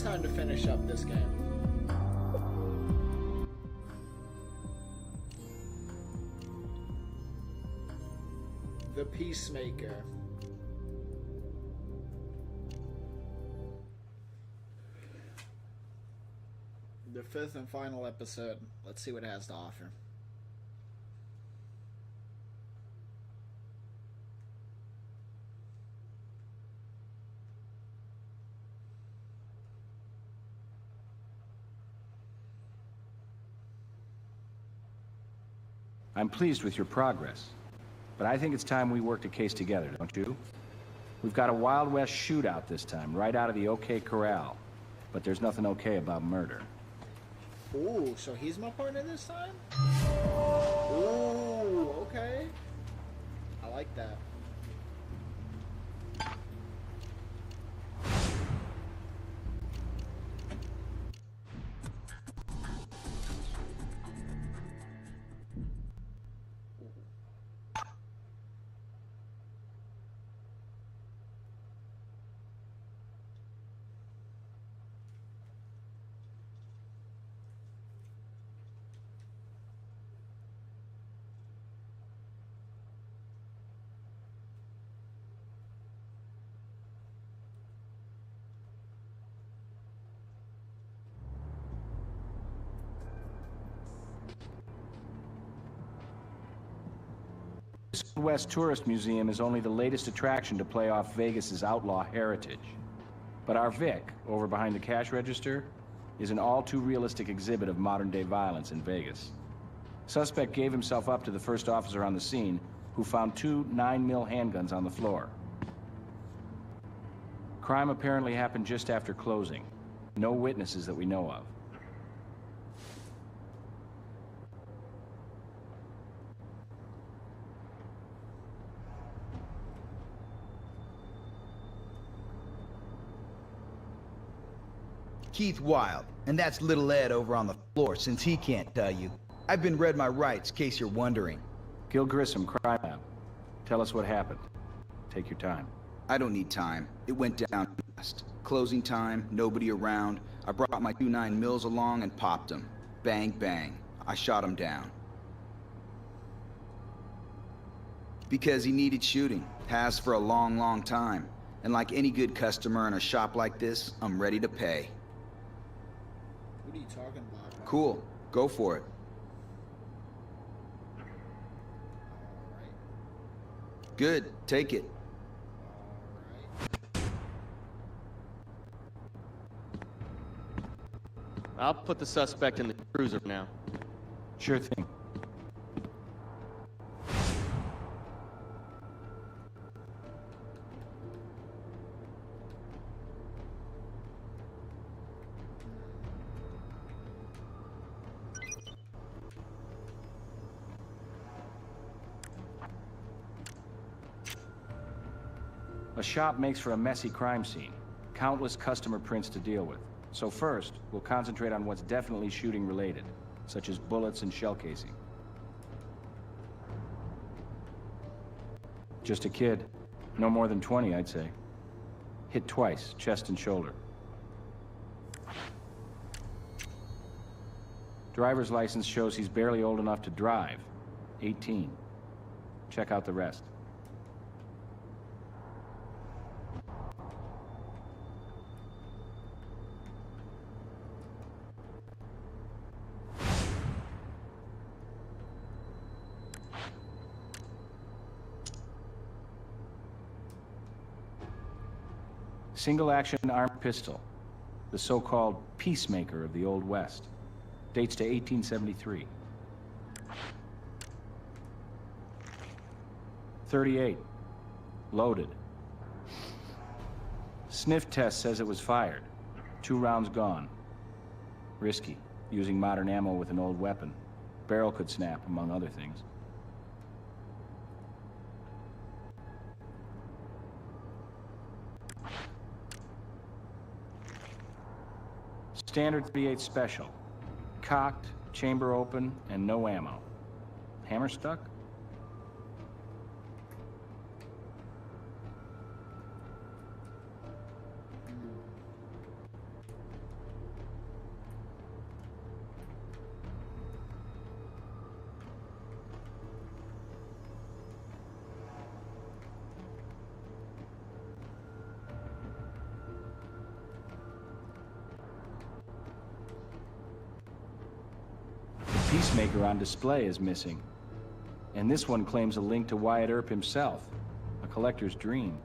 it's time to finish up this game. The Peacemaker. The fifth and final episode. Let's see what it has to offer. I'm pleased with your progress, but I think it's time we worked a case together, don't you? We've got a Wild West shootout this time, right out of the OK Corral, but there's nothing okay about murder. Ooh, so he's my partner this time? Ooh, okay. I like that. The West Tourist Museum is only the latest attraction to play off Vegas's outlaw heritage. But our Vic, over behind the cash register, is an all-too-realistic exhibit of modern-day violence in Vegas. Suspect gave himself up to the first officer on the scene, who found two 9mm handguns on the floor. Crime apparently happened just after closing. No witnesses that we know of. Keith Wilde, and that's Little Ed over on the floor, since he can't tell you. I've been read my rights, case you're wondering. Gil Grissom, Crime Lab. Tell us what happened. Take your time. I don't need time. It went down fast. Closing time, nobody around. I brought my two 9mm along and popped them. Bang, bang. I shot him down. Because he needed shooting. Has for a long, long time. And like any good customer in a shop like this, I'm ready to pay. What are you talking about? Cool. Go for it. Alright. Good. Take it. Alright. I'll put the suspect in the cruiser now. Sure thing. A shop makes for a messy crime scene. Countless customer prints to deal with. So first, we'll concentrate on what's definitely shooting related, such as bullets and shell casing. Just a kid. No more than 20, I'd say. Hit twice, chest and shoulder. Driver's license shows he's barely old enough to drive. 18. Check out the rest. Single-action armed pistol, the so-called Peacemaker of the Old West. Dates to 1873. 38. Loaded. Sniff test says it was fired. 2 rounds gone. Risky, using modern ammo with an old weapon. Barrel could snap, among other things. Standard 38 special. Cocked, chamber open, and no ammo. Hammer stuck? Peacemaker on display is missing. And this one claims a link to Wyatt Earp himself. A collector's dream.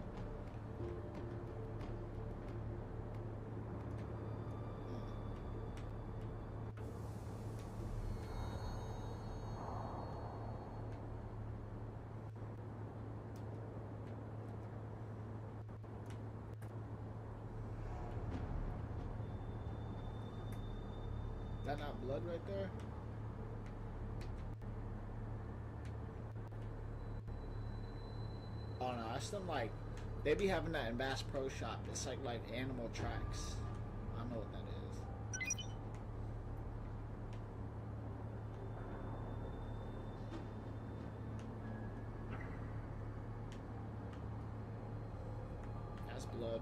That not blood right there? Oh no, that's them like they be having that in Bass Pro Shop. It's like animal tracks. I don't know what that is. That's blood.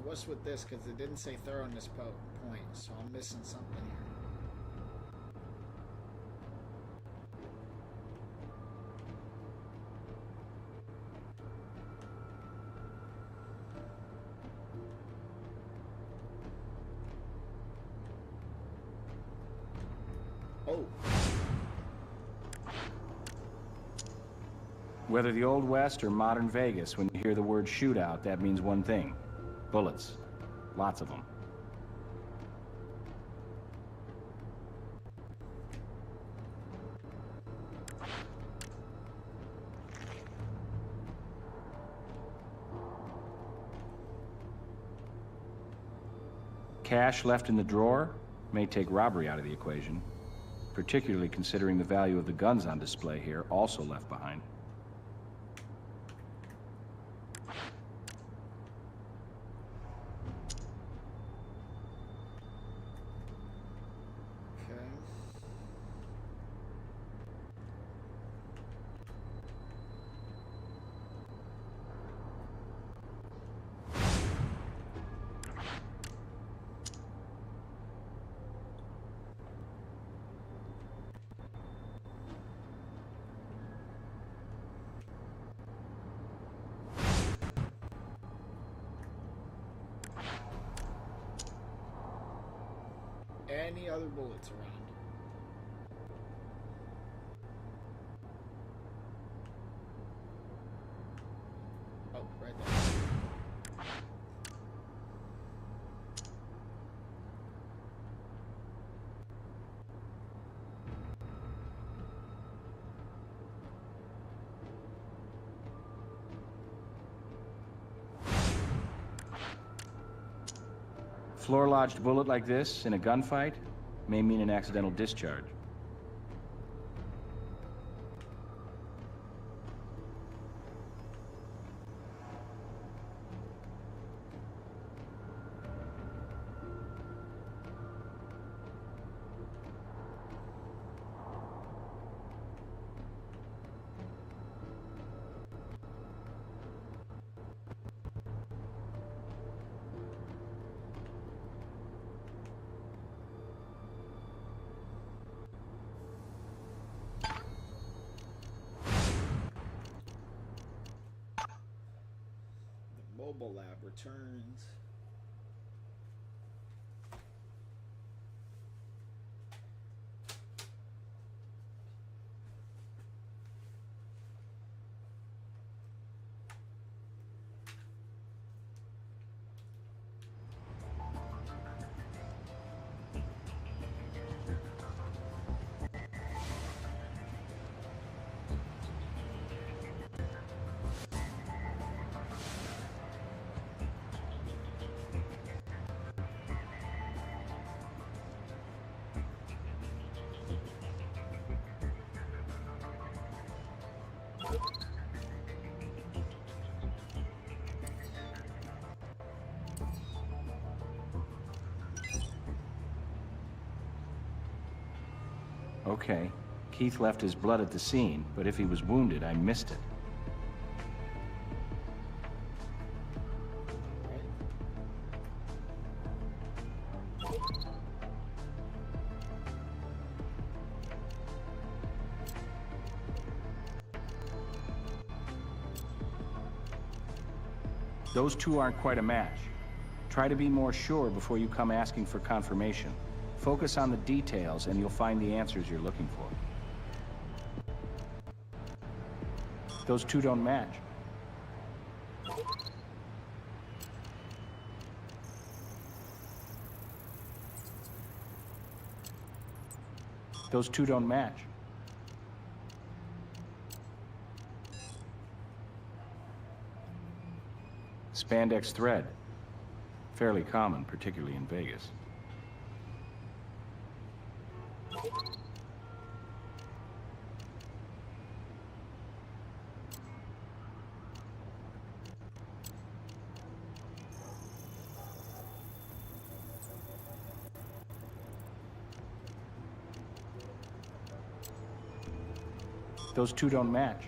What's with this? Because it didn't say thorough on this point, so I'm missing something here. Oh. Whether the Old West or modern Vegas, when you hear the word shootout, that means one thing. Bullets. Lots of them. Cash left in the drawer may take robbery out of the equation, particularly considering the value of the guns on display here, also left behind. Any other bullets around? Oh, right there. Floor-lodged bullet like this in a gunfight may mean an accidental discharge. Mobile lab returns. Okay, Keith left his blood at the scene, but if he was wounded, I missed it. Those two aren't quite a match. Try to be more sure before you come asking for confirmation. Focus on the details and you'll find the answers you're looking for. Those two don't match. Those two don't match. Spandex thread. Fairly common, particularly in Vegas. Those two don't match.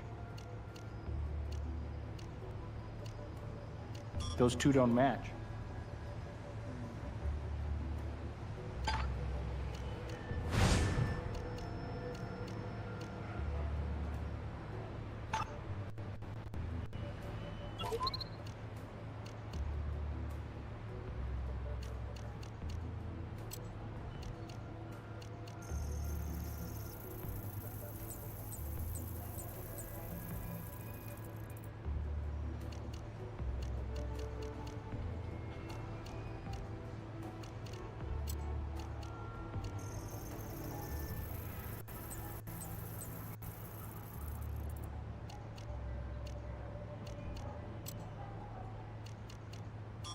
Those two don't match.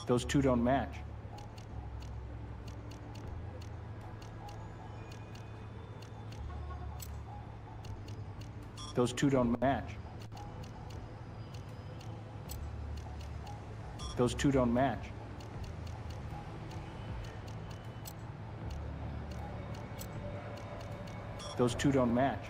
Those two don't match. Those two don't match. Those two don't match. Those two don't match.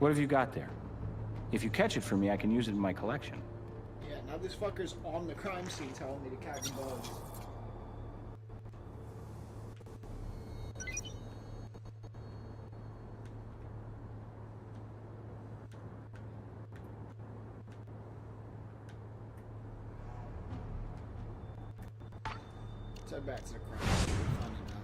What have you got there? If you catch it for me, I can use it in my collection. Yeah, now this fucker's on the crime scene telling me to catch bugs. Let's head back to the crime scene. Fun enough.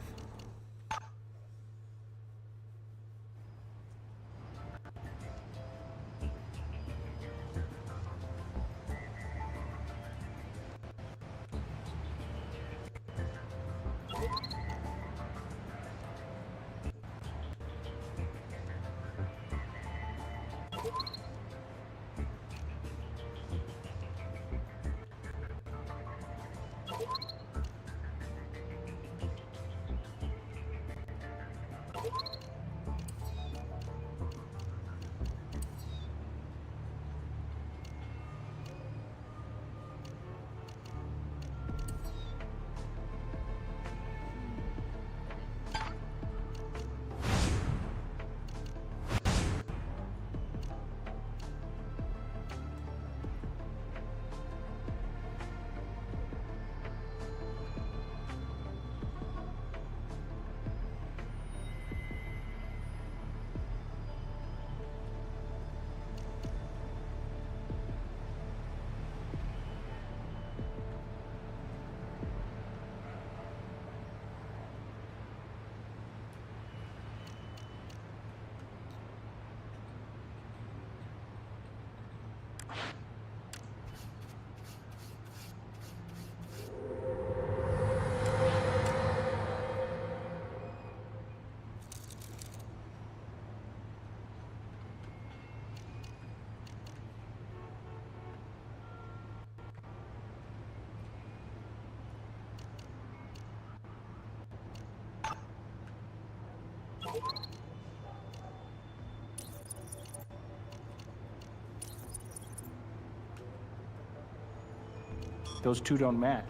Those two don't match.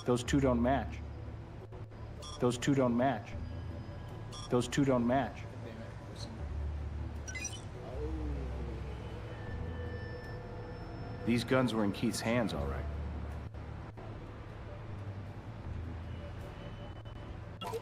Those two don't match. Those two don't match. Those two don't match. Damn it. These guns were in Keith's hands, all right. Okay,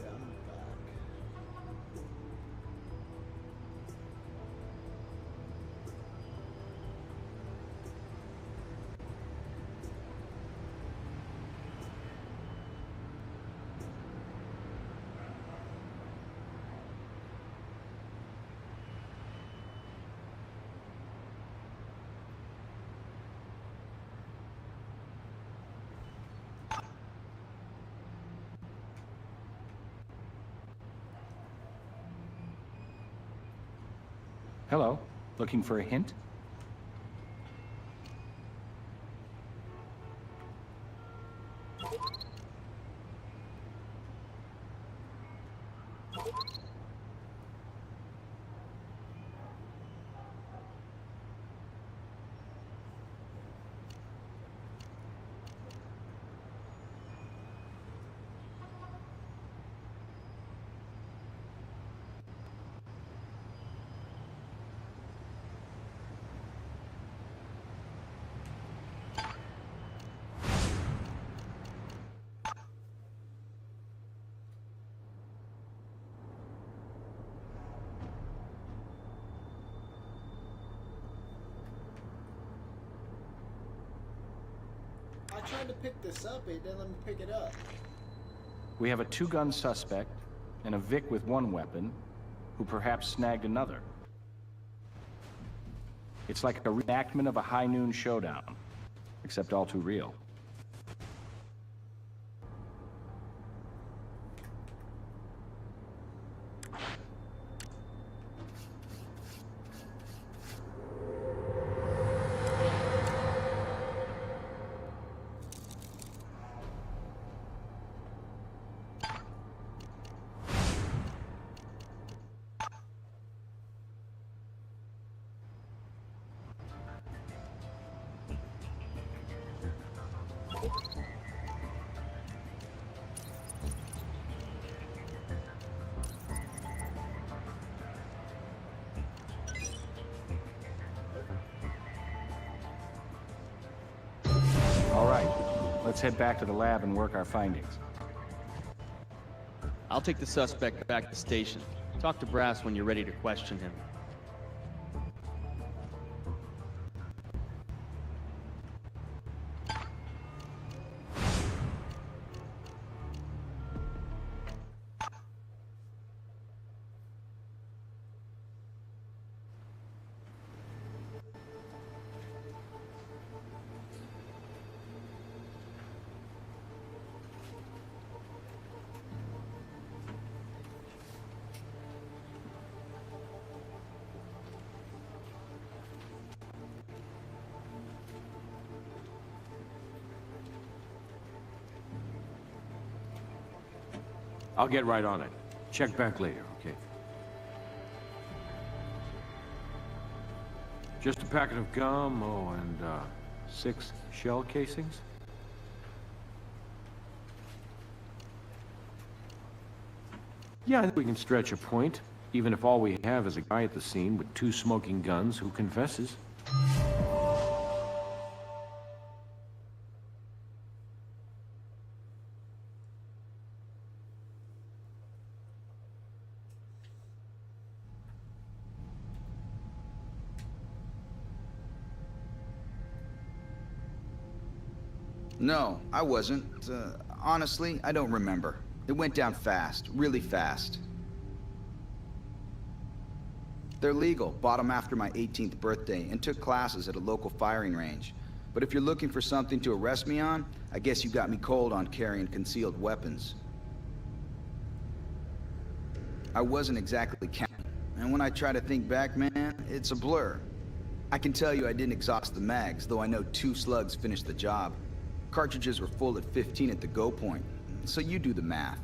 I'm back. Hello. Looking for a hint? I tried to pick this up, it didn't let me pick it up. We have a two-gun suspect and a Vic with one weapon who perhaps snagged another. It's like a reenactment of a high noon showdown, except all too real. All right, let's head back to the lab and work our findings. I'll take the suspect back to the station. Talk to Brass when you're ready to question him. I'll get right on it. Check back later, okay? Just a packet of gum, oh, and 6 shell casings? Yeah, I think we can stretch a point, even if all we have is a guy at the scene with 2 smoking guns who confesses. No, I wasn't. Honestly, I don't remember. It went down fast, really fast. They're legal, bought them after my 18th birthday, and took classes at a local firing range. But if you're looking for something to arrest me on, I guess you got me cold on carrying concealed weapons. I wasn't exactly counting, and when I try to think back, man, it's a blur. I can tell you I didn't exhaust the mags, though I know 2 slugs finished the job. Cartridges were full at 15 at the go point, so you do the math.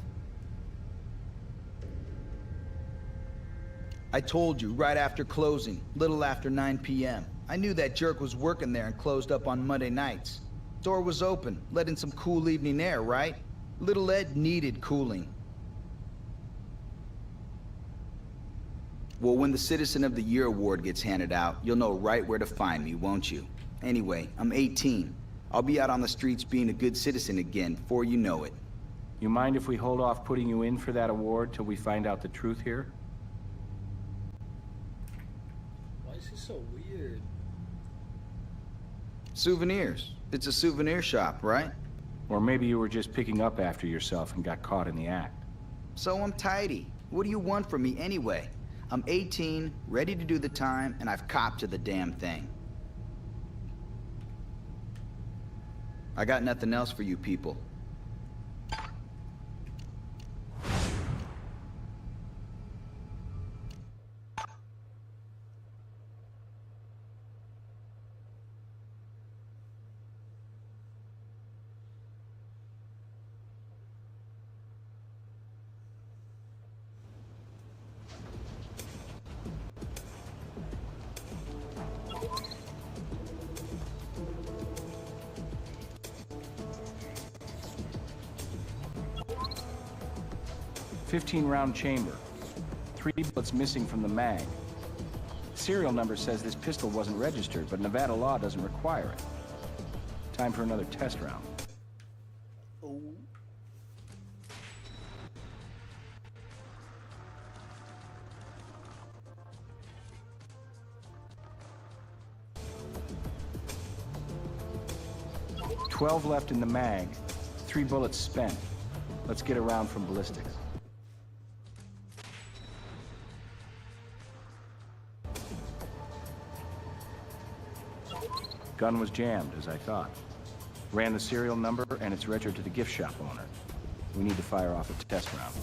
I told you right after closing, little after 9 p.m. I knew that jerk was working there and closed up on Monday nights. Door was open, let in some cool evening air, right? Little Ed needed cooling. Well, when the Citizen of the Year award gets handed out, you'll know right where to find me, won't you? Anyway, I'm 18. I'll be out on the streets being a good citizen again before you know it. You mind if we hold off putting you in for that award till we find out the truth here? Why is he so weird? Souvenirs. It's a souvenir shop, right? Or maybe you were just picking up after yourself and got caught in the act. So I'm tidy. What do you want from me anyway? I'm 18, ready to do the time, and I've copped to the damn thing. I got nothing else for you people. .15-round chamber. 3 bullets missing from the mag. Serial number says this pistol wasn't registered, but Nevada law doesn't require it. Time for another test round. Oh. .12 left in the mag. 3 bullets spent. Let's get around from ballistics. Gun was jammed, as I thought. Ran the serial number, and it's registered to the gift shop owner. We need to fire off a test round.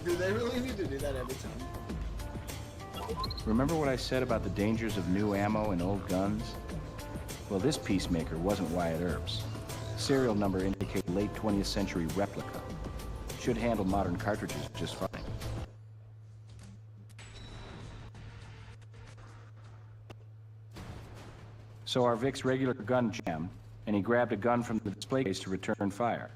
Do they really need to do that every time? Remember what I said about the dangers of new ammo and old guns? Well, this peacemaker wasn't Wyatt Earp's. Serial number indicated late 20th century replica. Should handle modern cartridges just fine. So our Vic's regular gun jammed, and he grabbed a gun from the display case to return fire.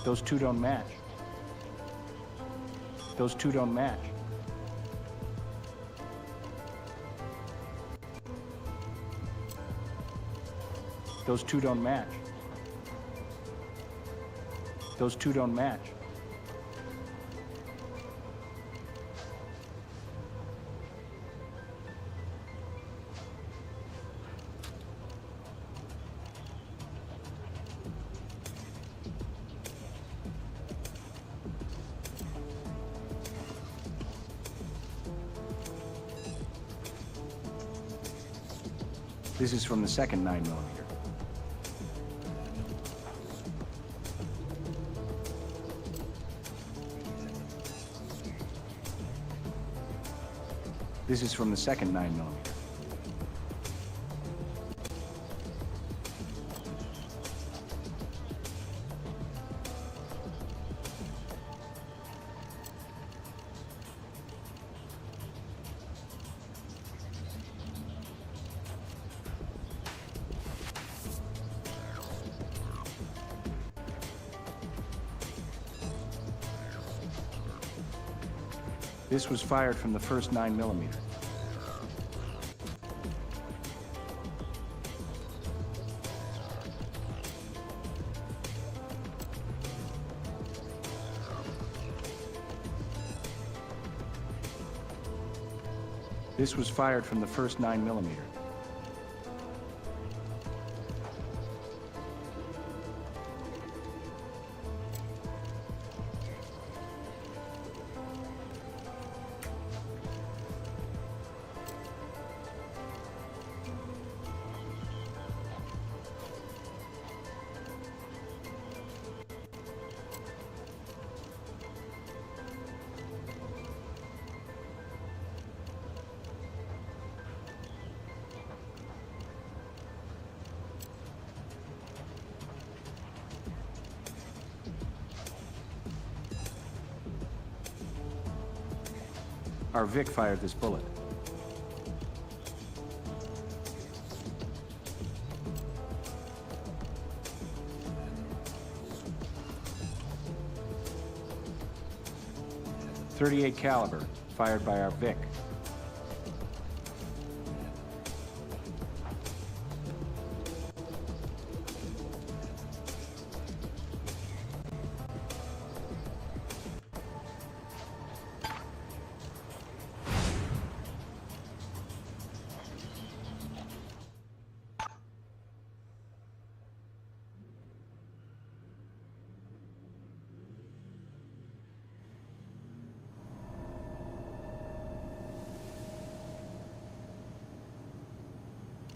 Those 2 don't match. Those 2 don't match. Those 2 don't match. Those 2 don't match. This is from the second 9mm. This is from the second 9mm. This was fired from the first 9mm. This was fired from the first 9mm. Our Vic fired this bullet. .38 caliber, fired by our Vic.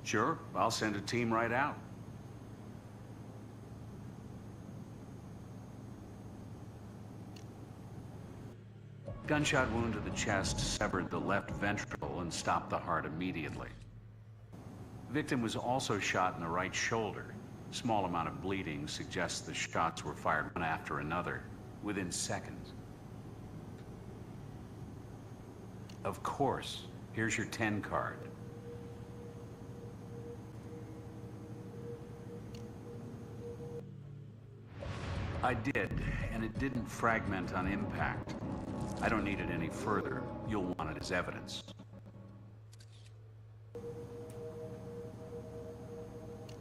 Sure, I'll send a team right out. Gunshot wound to the chest severed the left ventricle and stopped the heart immediately. Victim was also shot in the right shoulder. Small amount of bleeding suggests the shots were fired one after another, within seconds. Of course, here's your 10 card. I did, and it didn't fragment on impact. I don't need it any further. You'll want it as evidence.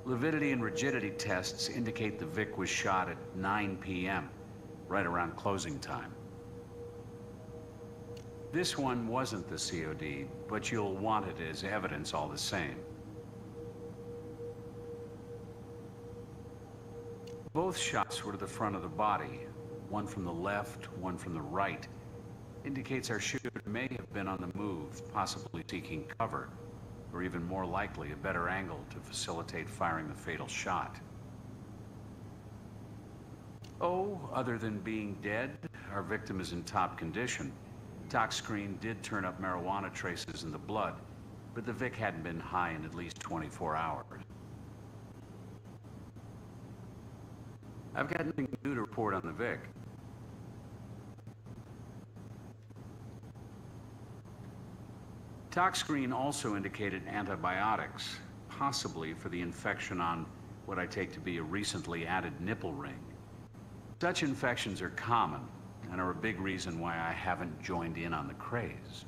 Lividity and rigidity tests indicate the Vic was shot at 9 p.m., right around closing time. This one wasn't the COD, but you'll want it as evidence all the same. Both shots were to the front of the body, one from the left, one from the right. Indicates our shooter may have been on the move, possibly seeking cover, or even more likely, a better angle to facilitate firing the fatal shot. Oh, other than being dead, our victim is in top condition. Tox screen did turn up marijuana traces in the blood, but the Vic hadn't been high in at least 24 hours. I've got nothing new to report on the Vic. Tox screen also indicated antibiotics, possibly for the infection on what I take to be a recently added nipple ring. Such infections are common and are a big reason why I haven't joined in on the craze.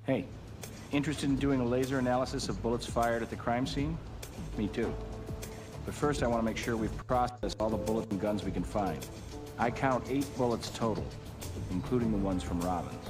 Hey, interested in doing a laser analysis of bullets fired at the crime scene? Me too. But first I want to make sure we've processed all the bullets and guns we can find. I count 8 bullets total, including the ones from Robbins.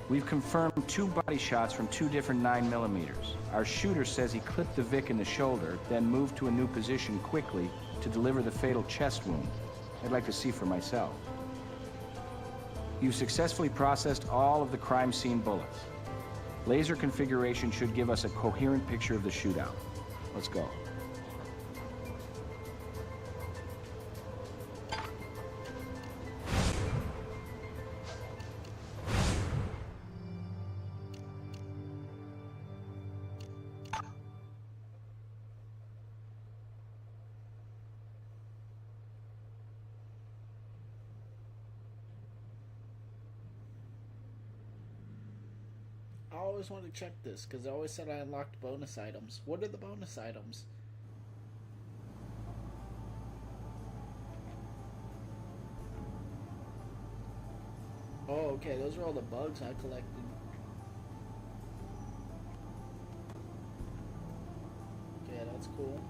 We've confirmed 2 body shots from 2 different 9mm. Our shooter says he clipped the Vic in the shoulder, then moved to a new position quickly to deliver the fatal chest wound. I'd like to see for myself. You've successfully processed all of the crime scene bullets. Laser configuration should give us a coherent picture of the shootout. Let's go. I always wanted to check this because I always said I unlocked bonus items. What are the bonus items? Oh, okay, those are all the bugs I collected. Yeah, that's cool.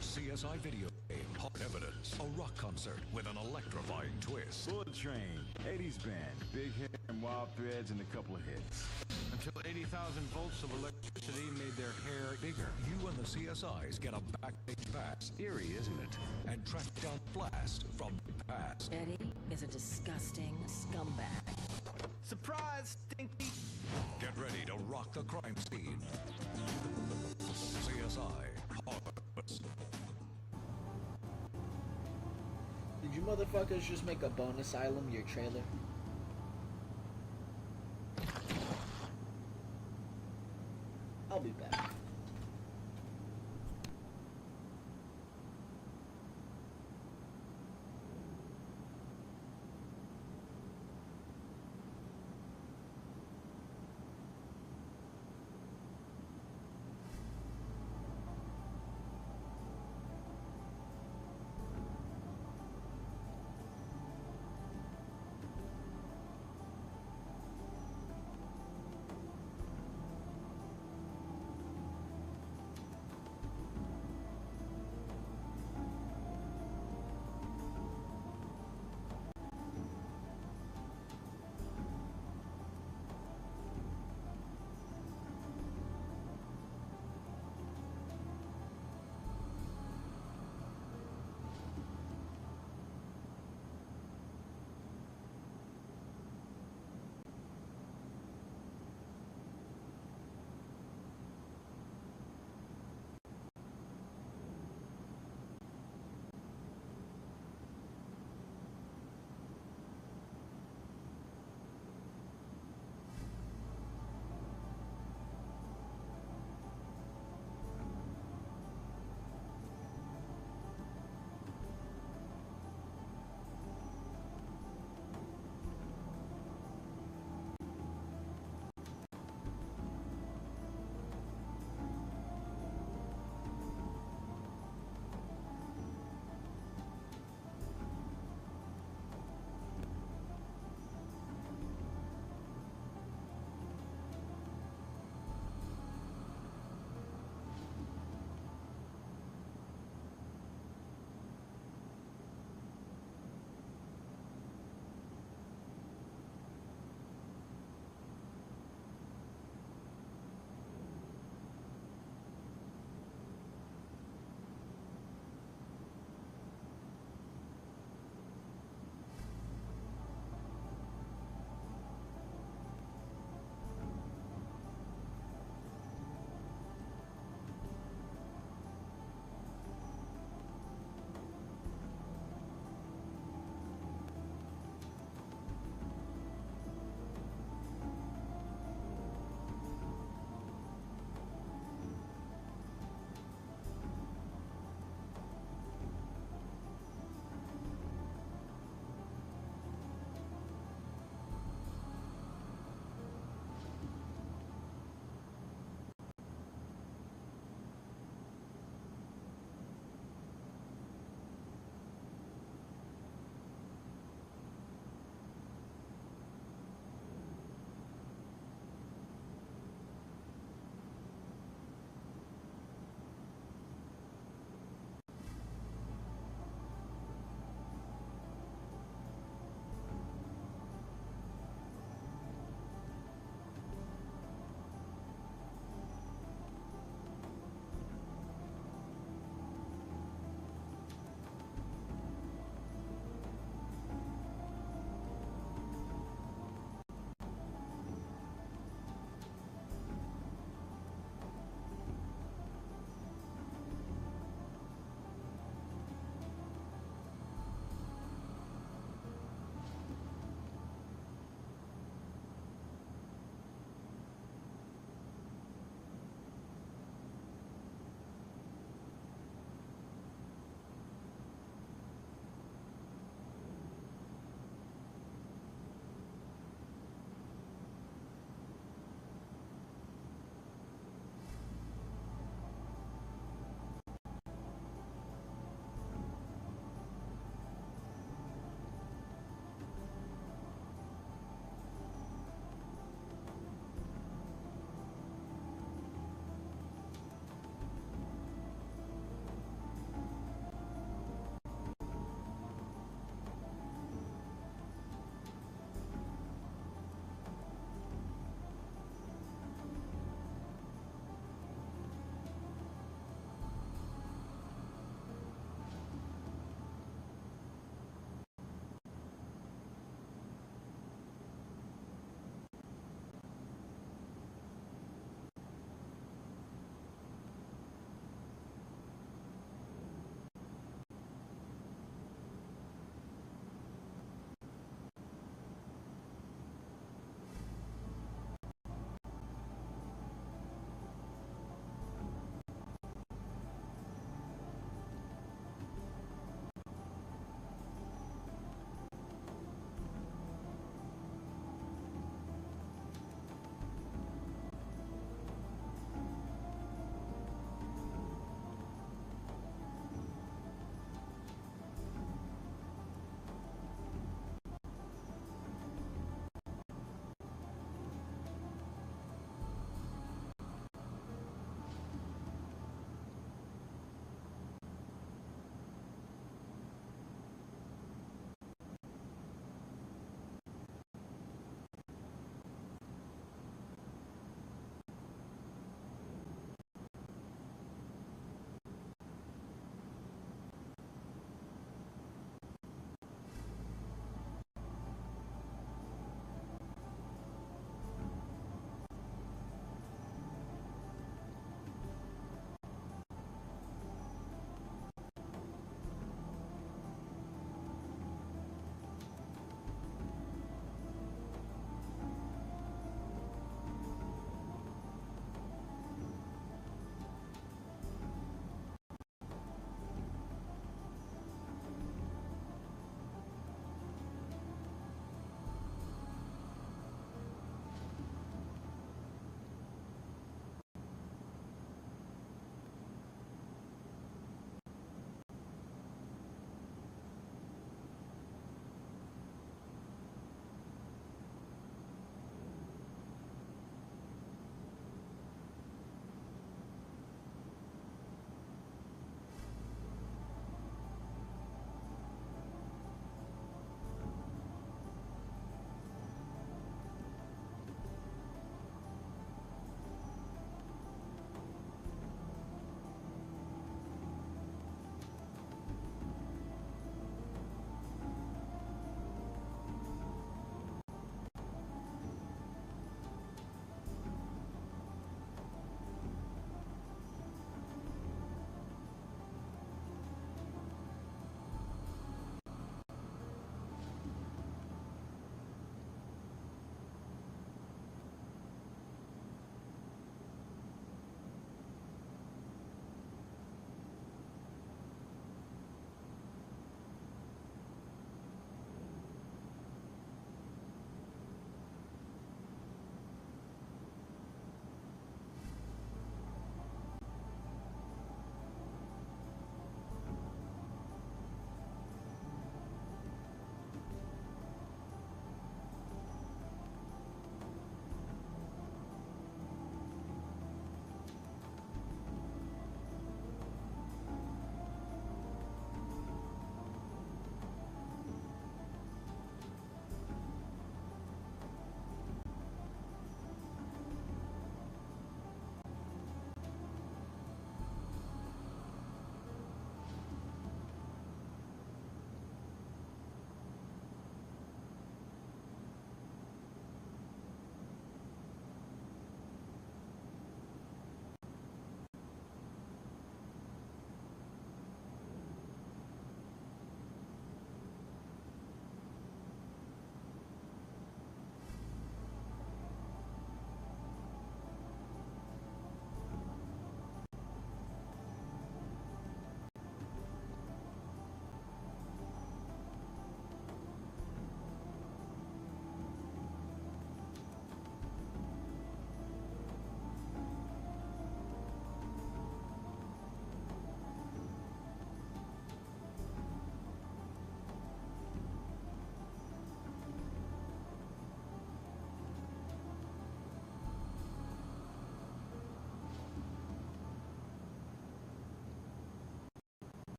CSI video game, Hot Evidence, a rock concert with an electrifying twist. Bullet Train, 80s band, big hair and wild threads and a couple of hits. Until 80,000 volts of electricity made their hair bigger. You and the CSIs get a backstage pass. Eerie, isn't it? And track down Blast from the past. Eddie is a disgusting scumbag. Surprise, Stinky! Get ready to rock the crime scene. CSI, Hot Evidence. Did you motherfuckers just make a bonus asylum your trailer? I'll be back.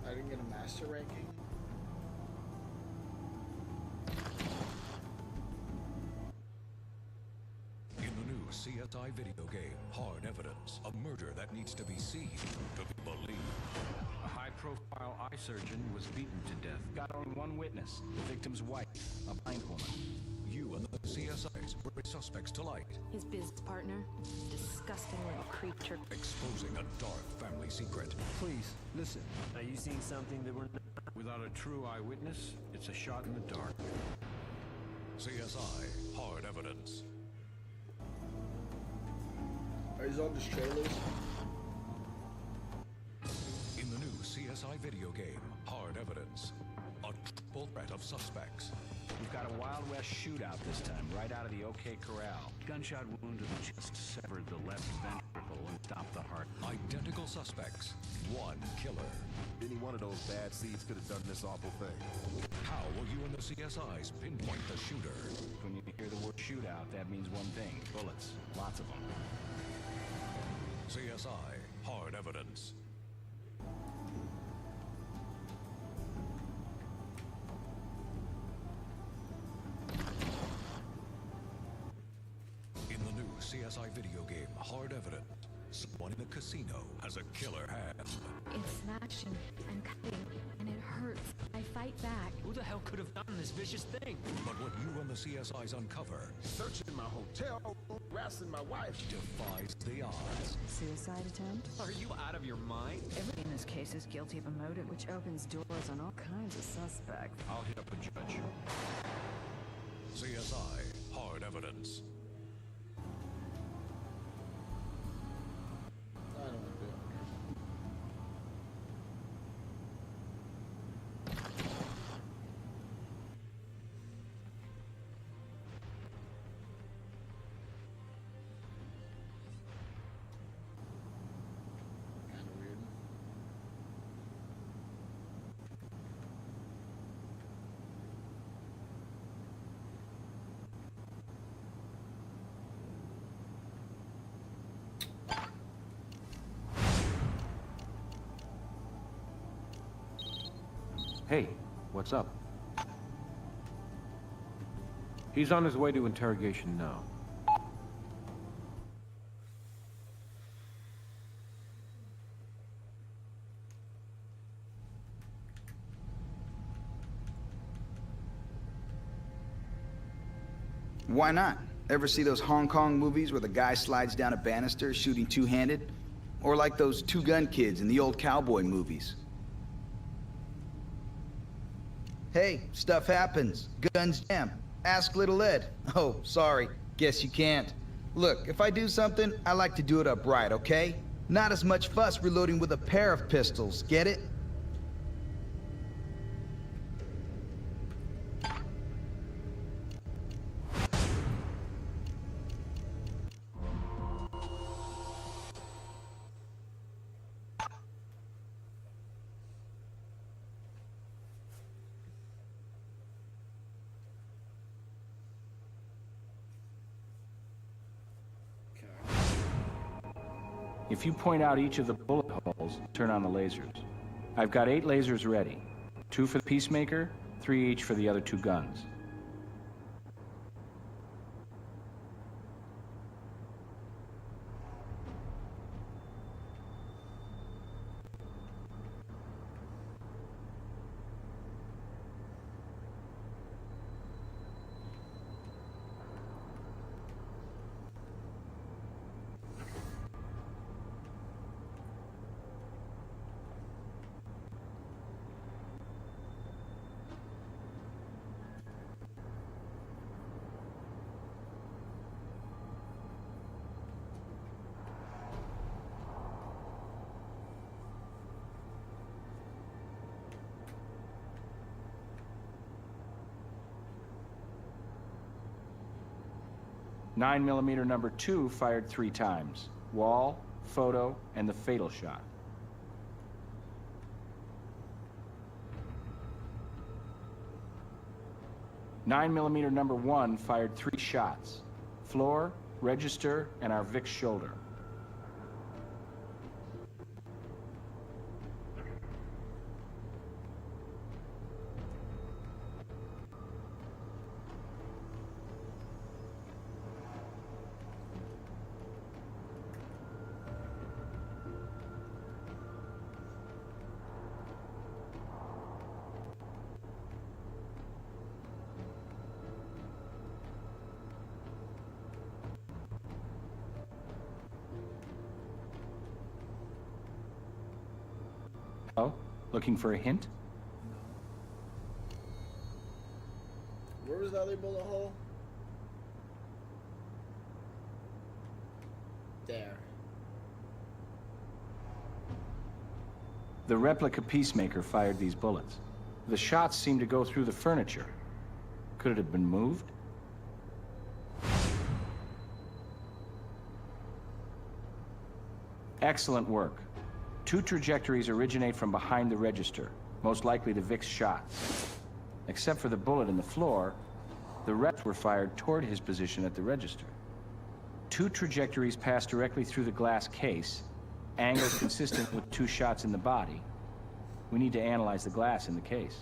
I didn't get a master ranking. In the new CSI video game, Hard Evidence, a murder that needs to be seen to be believed. A high-profile eye surgeon was beaten to death. Got only one witness, the victim's wife, a blind woman. You and the CSIs bring suspects to light, His business partner, disgusting little creature. exposing a dark family secret. Please, listen. Are you seeing something that we're not? Without a true eyewitness, it's a shot in the dark. CSI, Hard Evidence. Are these all just trailers? In the new CSI video game, Hard Evidence, a triple threat of suspects. We've got a Wild West shootout this time, right out of the OK Corral. Gunshot wound to the chest severed the left ventricle and stopped the heart. Identical suspects, one killer. Any one of those bad seeds could have done this awful thing. How will you and the CSIs pinpoint the shooter? When you hear the word shootout, that means one thing: bullets. Lots of them. CSI, Hard Evidence. In the new CSI video game, Hard Evidence, someone in the casino has a killer hand. It's slashing and cutting, and it hurts. I fight back. Who the hell could have done this vicious thing? But what you and the CSIs uncover Searching my hotel room, harassing my wife. defies the odds. Suicide attempt? Are you out of your mind? Everybody in this case is guilty of a motive, which opens doors on all kinds of suspects. I'll hit up a judge. CSI, Hard Evidence. I don't want to do it. Kind of weird. Hey, what's up? He's on his way to interrogation now. Why not? Ever see those Hong Kong movies where the guy slides down a banister shooting two-handed? Or like those two-gun kids in the old cowboy movies? Hey, stuff happens. Guns jam. Ask Little Ed. Oh, sorry. Guess you can't. Look, if I do something, I like to do it upright, okay? Not as much fuss reloading with a pair of pistols, get it? If you point out each of the bullet holes, turn on the lasers. I've got 8 lasers ready. 2 for the Peacemaker, 3 each for the other 2 guns. .9mm number 2 fired 3 times. Wall, photo, and the fatal shot. .9mm number 1 fired 3 shots. Floor, register, and our Vic's shoulder. Looking for a hint? Where was the other bullet hole? There. The replica peacemaker fired these bullets. The shots seemed to go through the furniture. Could it have been moved? Excellent work. 2 trajectories originate from behind the register, most likely the Vic's shots. Except for the bullet in the floor, the rest were fired toward his position at the register. 2 trajectories passed directly through the glass case, angles consistent with 2 shots in the body. We need to analyze the glass in the case.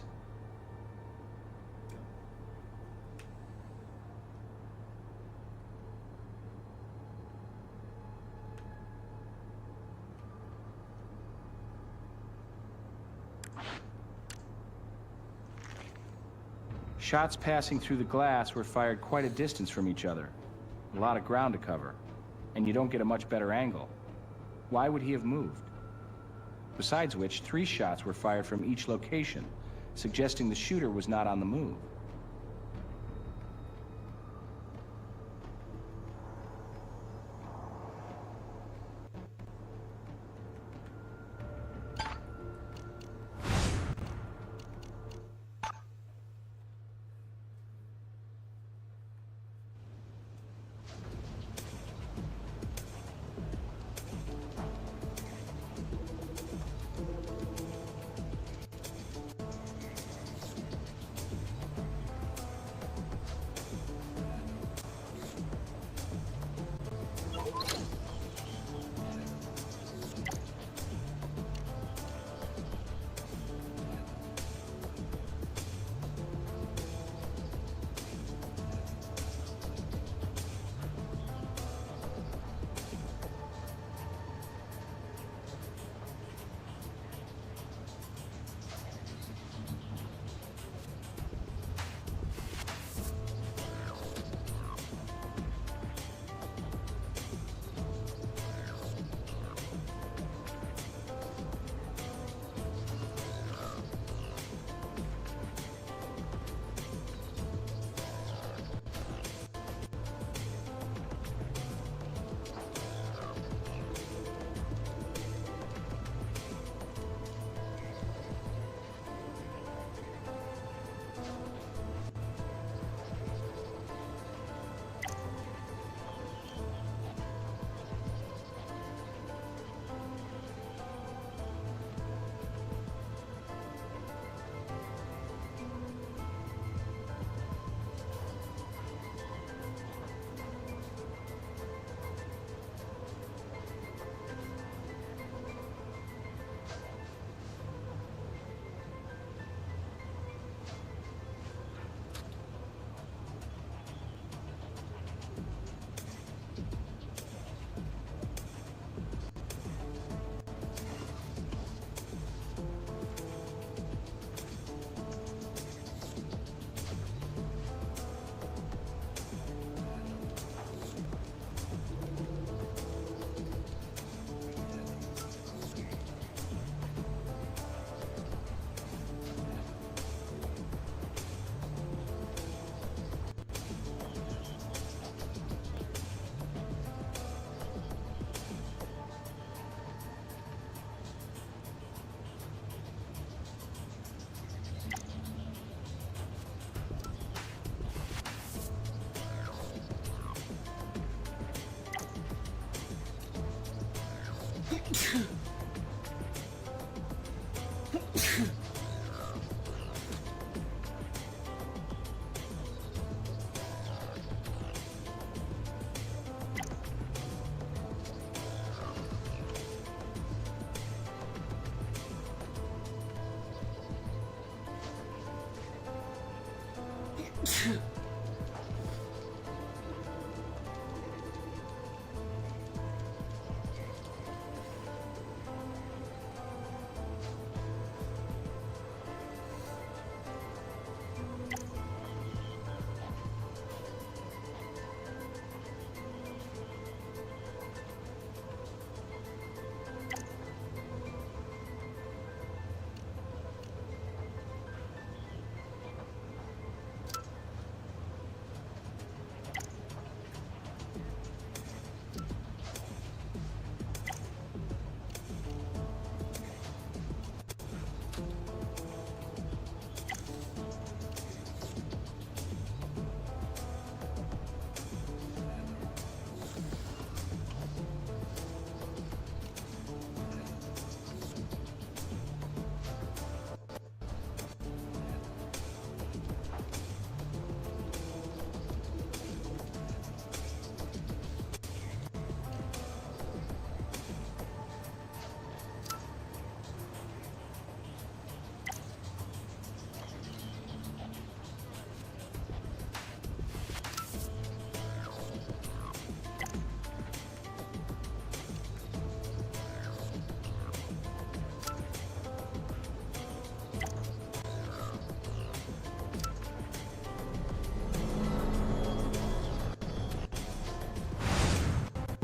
Shots passing through the glass were fired quite a distance from each other. A lot of ground to cover, and you don't get a much better angle. Why would he have moved? Besides which, 3 shots were fired from each location, suggesting the shooter was not on the move.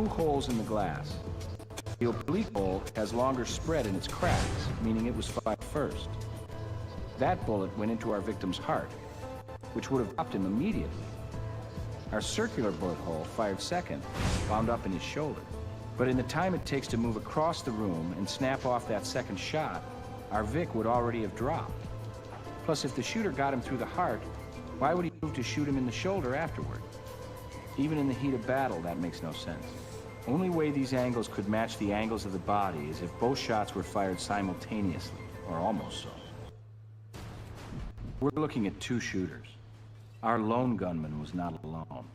two holes in the glass. The oblique hole has longer spread in its cracks, meaning it was fired first. That bullet went into our victim's heart, which would have dropped him immediately. Our circular bullet hole fired second, wound up in his shoulder. But in the time it takes to move across the room and snap off that second shot, our Vic would already have dropped. Plus, if the shooter got him through the heart, why would he move to shoot him in the shoulder afterward? Even in the heat of battle, that makes no sense. Only way these angles could match the angles of the body is if both shots were fired simultaneously, or almost so. We're looking at two shooters. Our lone gunman was not alone.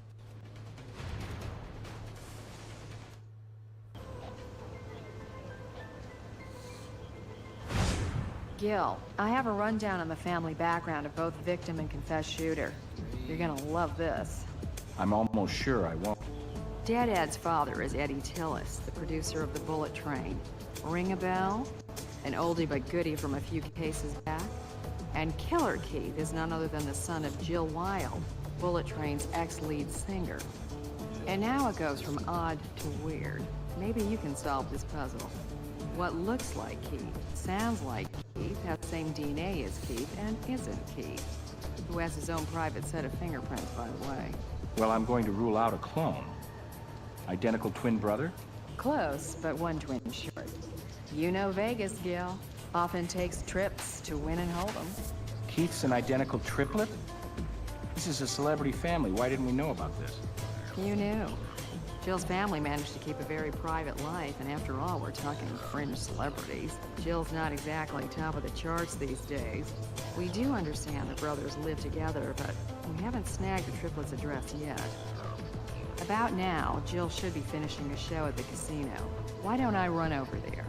Gil, I have a rundown on the family background of both victim and confessed shooter. You're gonna love this. I'm almost sure I won't. Dad Ed's father is Eddie Tillis, the producer of The Bullet Train. Ring a bell? An oldie but goodie from a few cases back. And Killer Keith is none other than the son of Jill Wilde, Bullet Train's ex-lead singer. And now it goes from odd to weird. Maybe you can solve this puzzle. What looks like Keith, sounds like Keith, has the same DNA as Keith, and isn't Keith, who has his own private set of fingerprints, by the way. Well, I'm going to rule out a clone. Identical twin brother? Close, but one twin short. You know Vegas, Gil. Often takes trips to win and hold 'em. Keith's an identical triplet? This is a celebrity family. Why didn't we know about this? You knew. Jill's family managed to keep a very private life, and after all, we're talking fringe celebrities. Jill's not exactly top of the charts these days. We do understand the brothers live together, but we haven't snagged the triplets' address yet. About now, Jill should be finishing a show at the casino. Why don't I run over there?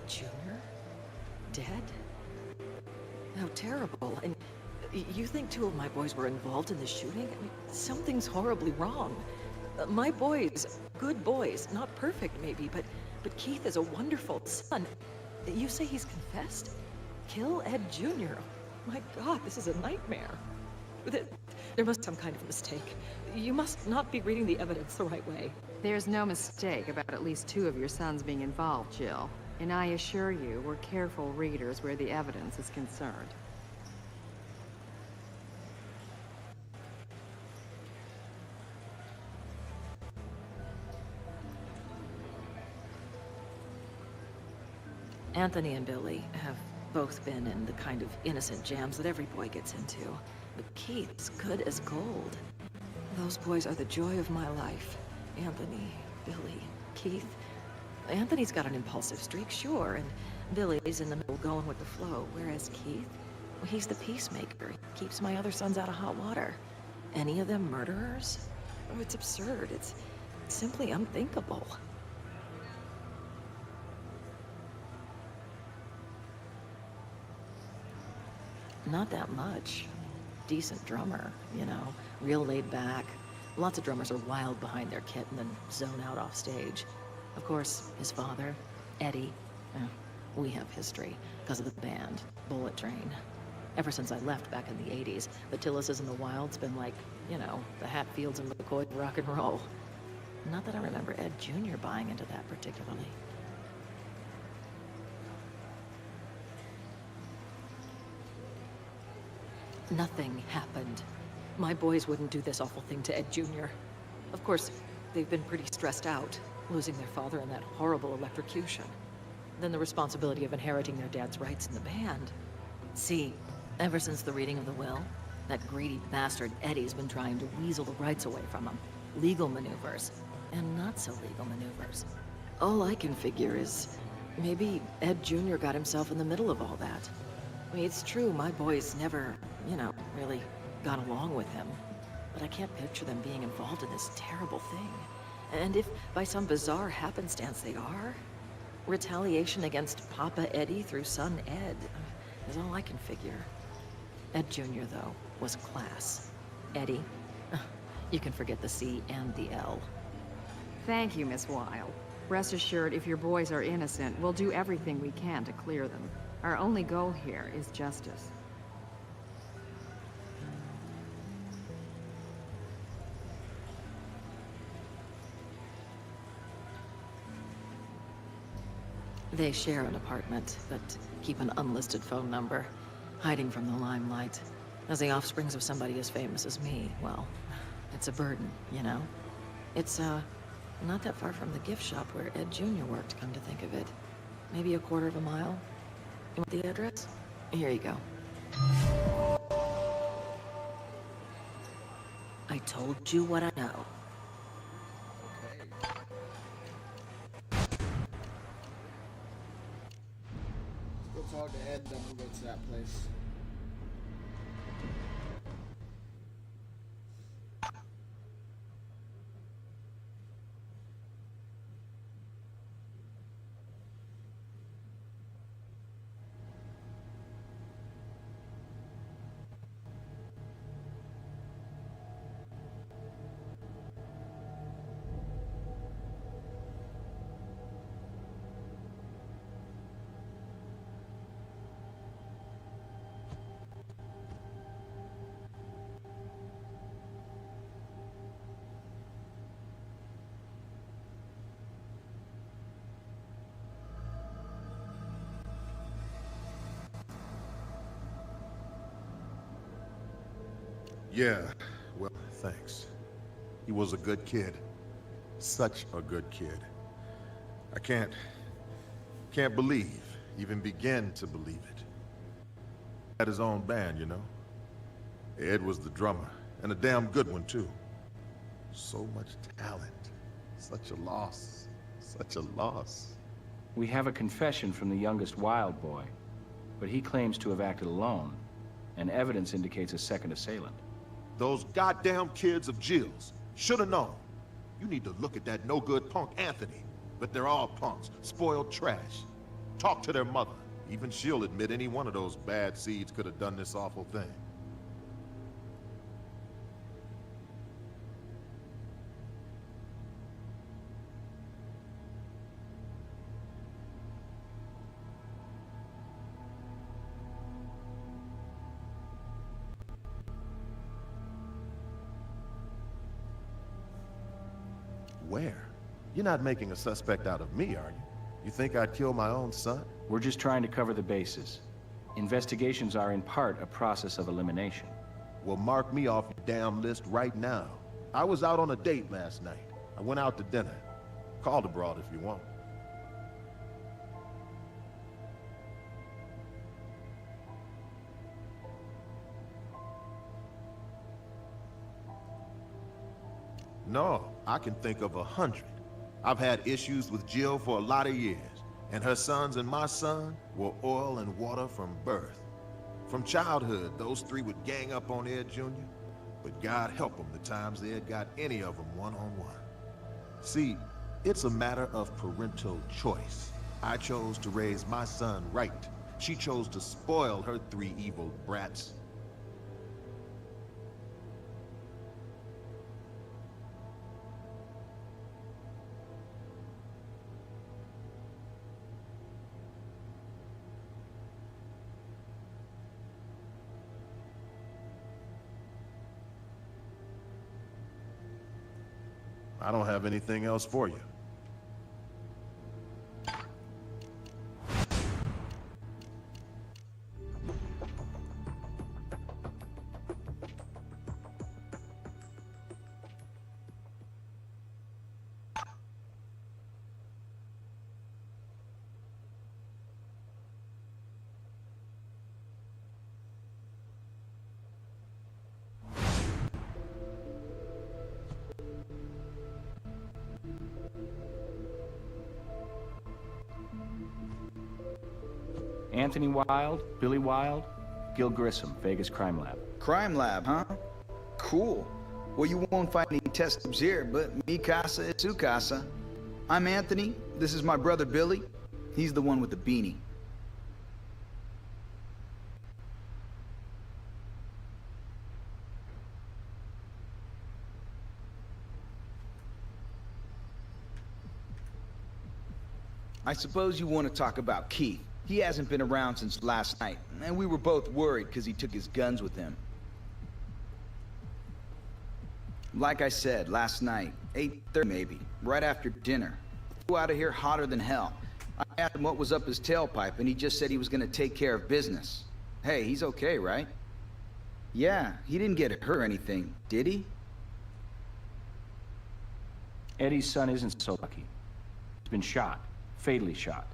Junior? Dead? How terrible. And you think two of my boys were involved in the shooting? I mean, something's horribly wrong. My boys, good boys, not perfect maybe, but Keith is a wonderful son. You say he's confessed? Kill Ed Jr.? My God, this is a nightmare. There must be some kind of mistake. You must not be reading the evidence the right way. There's no mistake about at least two of your sons being involved, Jill. And I assure you, we're careful readers where the evidence is concerned. Anthony and Billy have both been in the kind of innocent jams that every boy gets into. But Keith's good as gold. Those boys are the joy of my life. Anthony, Billy, Keith. Anthony's got an impulsive streak, sure, and Billy's in the middle going with the flow, whereas Keith, well, he's the peacemaker. He keeps my other sons out of hot water. Any of them murderers? Oh, it's absurd. It's simply unthinkable. Not that much. Decent drummer, you know, real laid back. Lots of drummers are wild behind their kit and then zone out off stage. Of course, his father, Eddie, we have history because of the band, Bullet Train. Ever since I left back in the 80s, the Tillises and the Wilds been like, you know, the Hatfields and McCoy rock and roll. Not that I remember Ed Jr. buying into that particularly. Nothing happened. My boys wouldn't do this awful thing to Ed Jr. Of course, they've been pretty stressed out, losing their father in that horrible electrocution. Then the responsibility of inheriting their dad's rights in the band. See, ever since the reading of the will, that greedy bastard Eddie's been trying to weasel the rights away from him. Legal maneuvers, and not so legal maneuvers. All I can figure is, maybe Ed Jr. got himself in the middle of all that. I mean, it's true, my boys never, really got along with him. But I can't picture them being involved in this terrible thing. And if by some bizarre happenstance they are, retaliation against Papa Eddie through son Ed is all I can figure. Ed Jr., though, was class. Eddie, you can forget the C and the L. Thank you, Miss Wilde. Rest assured, if your boys are innocent, we'll do everything we can to clear them. Our only goal here is justice. They share an apartment, but keep an unlisted phone number, hiding from the limelight. As the offsprings of somebody as famous as me, well, it's a burden, you know? It's, not that far from the gift shop where Ed Jr. worked, come to think of it. Maybe a quarter of a mile. You want the address? Here you go. I told you what I know. Let's go talk to Ed, then we'll go to that place. Yeah, well, thanks. He was a good kid. Such a good kid. I can't believe, even begin to believe it. He had his own band, you know? Ed was the drummer, and a damn good one, too. So much talent. Such a loss. Such a loss. We have a confession from the youngest Wild boy, but he claims to have acted alone, and evidence indicates a second assailant. Those goddamn kids of Jill's should have known. You need to look at that no-good punk Anthony. But they're all punks, spoiled trash. Talk to their mother. Even she'll admit any one of those bad seeds could have done this awful thing. Where? You're not making a suspect out of me, are you? You think I'd kill my own son? We're just trying to cover the bases. Investigations are in part a process of elimination. Well, mark me off your damn list right now. I was out on a date last night. I went out to dinner. Call the broad if you want. No, I can think of 100. I've had issues with Jill for a lot of years, and her sons and my son were oil and water from birth. From childhood, those three would gang up on Ed Jr., but God help them the times Ed got any of them one-on-one. See, it's a matter of parental choice. I chose to raise my son right. She chose to spoil her three evil brats. I don't have anything else for you. Anthony Wilde, Billy Wilde, Gil Grissom, Vegas Crime Lab. Crime lab, huh? Cool. Well, you won't find any test tubes here, but mi casa es su casa. I'm Anthony. This is my brother Billy. He's the one with the beanie. I suppose you want to talk about Keith. He hasn't been around since last night, and we were both worried because he took his guns with him. Like I said, last night, 8:30 maybe, right after dinner. Flew out of here hotter than hell. I asked him what was up his tailpipe, and he just said he was gonna take care of business. Hey, he's okay, right? Yeah, he didn't get hurt or anything, did he? Eddie's son isn't so lucky. He's been shot. Fatally shot.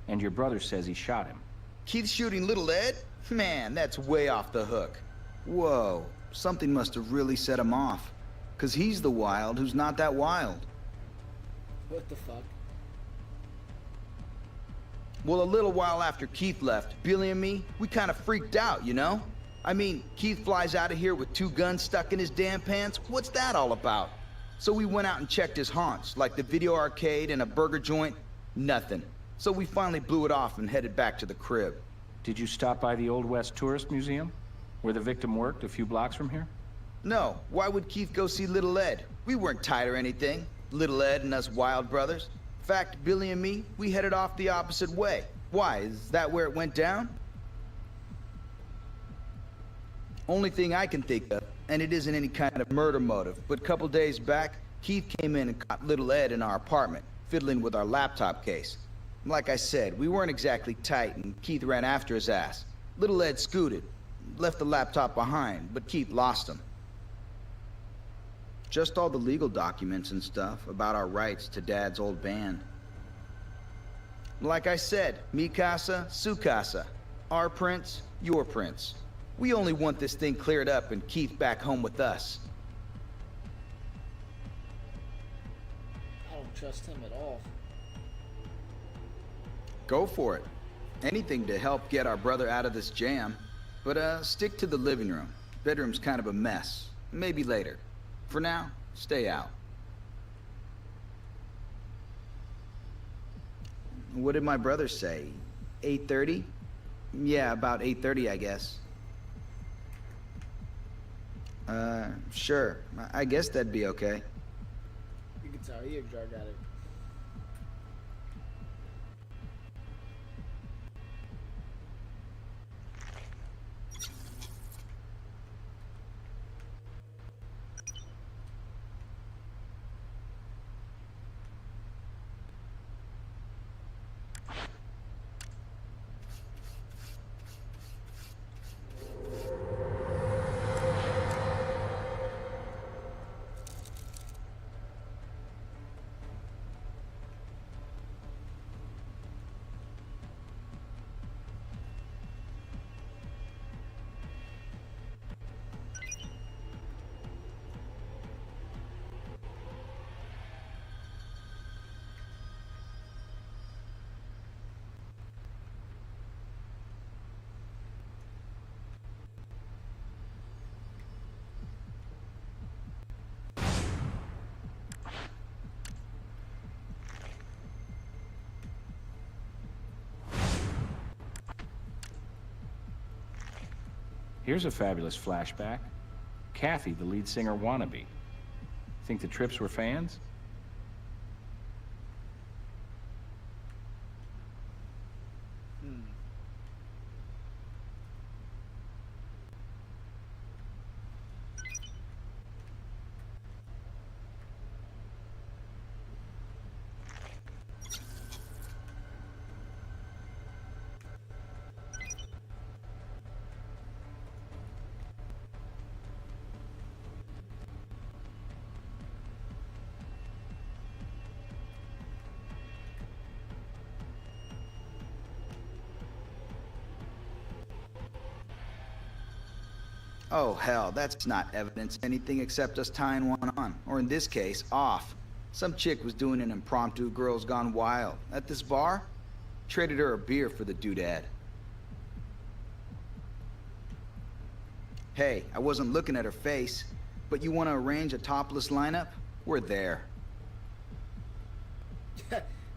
And your brother says he shot him. Keith shooting little Ed? Man, that's way off the hook. Whoa, something must have really set him off. 'Cause he's the wild who's not that wild. What the fuck? Well, a little while after Keith left, Billy and me, we kind of freaked out, you know? I mean, Keith flies out of here with 2 guns stuck in his damn pants. What's that all about? So we went out and checked his haunts, like the video arcade and a burger joint. Nothing. So we finally blew it off and headed back to the crib. Did you stop by the Old West Tourist Museum, where the victim worked a few blocks from here? No, why would Keith go see Little Ed? We weren't tight or anything. Little Ed and us Wild brothers. In fact, Billy and me, we headed off the opposite way. Why, is that where it went down? Only thing I can think of, and it isn't any kind of murder motive, but a couple days back, Keith came in and caught Little Ed in our apartment, fiddling with our laptop case. Like I said, we weren't exactly tight, and Keith ran after his ass. Little Ed scooted, left the laptop behind, but Keith lost him. Just all the legal documents and stuff about our rights to Dad's old band. Like I said, mi casa, su casa. Our prince, your prince. We only want this thing cleared up and Keith back home with us. I don't trust him at all. Go for it. Anything to help get our brother out of this jam. But stick to the living room. Bedroom's kind of a mess. Maybe later. For now, stay out. What did my brother say? 8:30? Yeah, about 8:30, I guess. Sure. I guess that'd be okay. You can tell he a drug addict. Here's a fabulous flashback. Kathy, the lead singer wannabe. Think the Trips were fans? Oh, hell, that's not evidence of anything except us tying one on. Or in this case, off. Some chick was doing an impromptu Girls Gone Wild. At this bar, traded her a beer for the doodad. Hey, I wasn't looking at her face, but you want to arrange a topless lineup? We're there.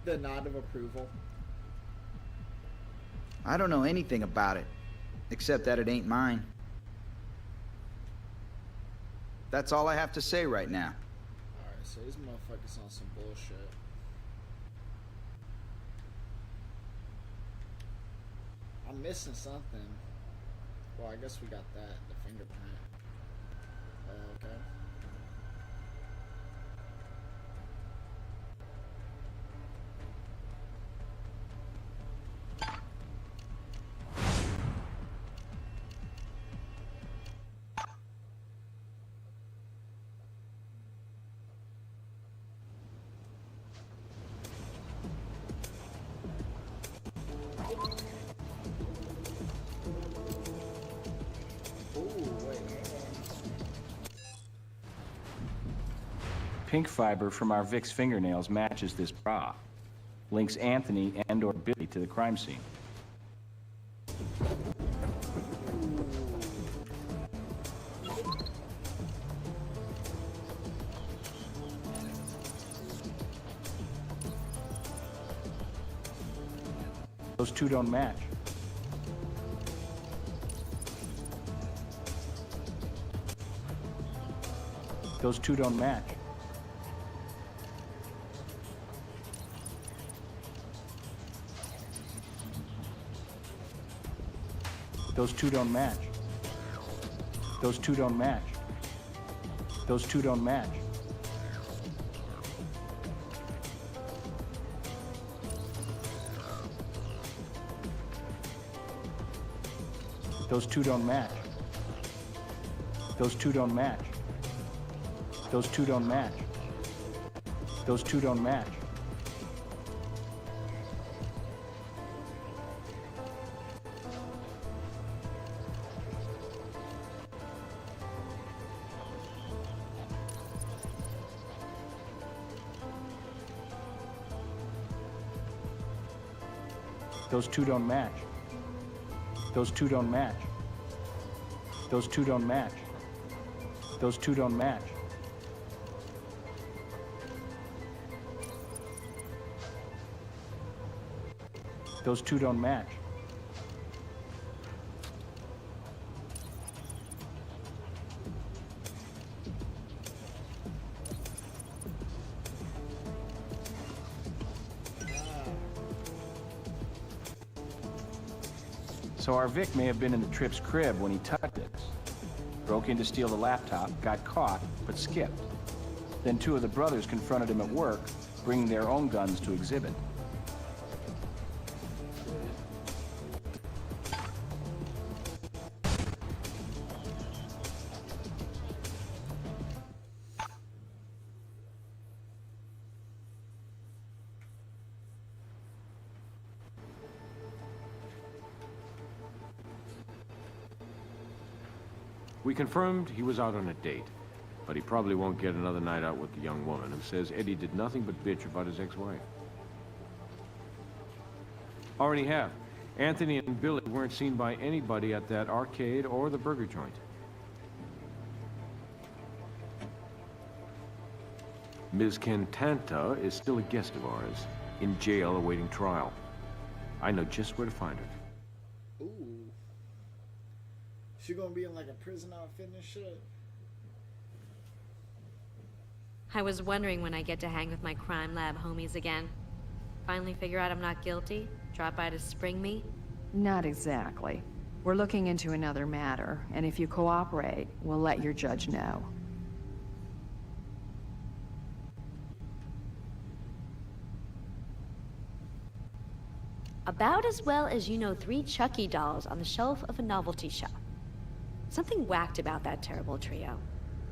The nod of approval. I don't know anything about it, except that it ain't mine. That's all I have to say right now. Alright, so these motherfuckers on some bullshit. I'm missing something. Well, I guess we got that, the fingerprint. Okay. Pink fiber from our Vic's fingernails matches this bra. Links Anthony and/or Billy to the crime scene. Those two don't match. Those two don't match. Those two don't match. Those two don't match. Those two don't match. Those two don't match. Those two don't match. Those two don't match. Those two don't match. Those two don't match. Those two don't match. Those two don't match. Those two don't match. Those two don't match. So our Vic may have been in the Trip's crib when he tucked it. Broke in to steal the laptop, got caught, but skipped. Then two of the brothers confronted him at work, bringing their own guns to exhibit. We confirmed he was out on a date, but he probably won't get another night out with the young woman who says Eddie did nothing but bitch about his ex-wife. Already have. Anthony and Billy weren't seen by anybody at that arcade or the burger joint. Ms. Cantanta is still a guest of ours, in jail awaiting trial. I know just where to find her. Ooh. She gonna be in like a prison outfit and shit? I was wondering when I get to hang with my crime lab homies again. Finally figure out I'm not guilty? Drop by to spring me? Not exactly. We're looking into another matter, and if you cooperate, we'll let your judge know. About as well as you know 3 Chucky dolls on the shelf of a novelty shop. Something whacked about that terrible trio.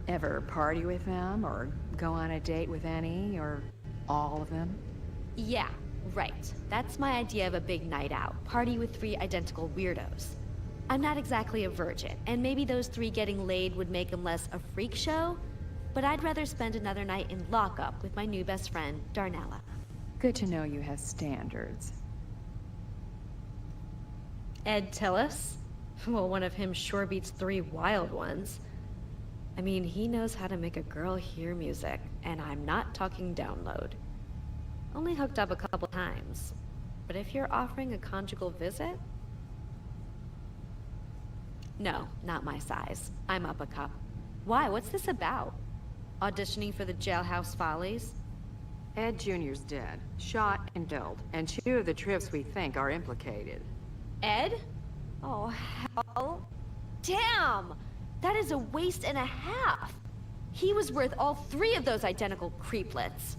Ever party with them, or go on a date with any, or all of them? Yeah, right. That's my idea of a big night out. Party with 3 identical weirdos. I'm not exactly a virgin, and maybe those 3 getting laid would make them less a freak show, but I'd rather spend another night in lockup with my new best friend, Darnella. Good to know you have standards. Ed Tillis? Well, one of him sure beats 3 wild ones. I mean, he knows how to make a girl hear music, and I'm not talking download. Only hooked up a couple times. But if you're offering a conjugal visit? No, not my size. I'm up a cup. Why? What's this about? Auditioning for the Jailhouse Follies? Ed Jr.'s dead, shot and killed, and 2 of the trips we think are implicated. Ed? Oh, hell. Damn! That is a waste and a half! He was worth all 3 of those identical creeplets.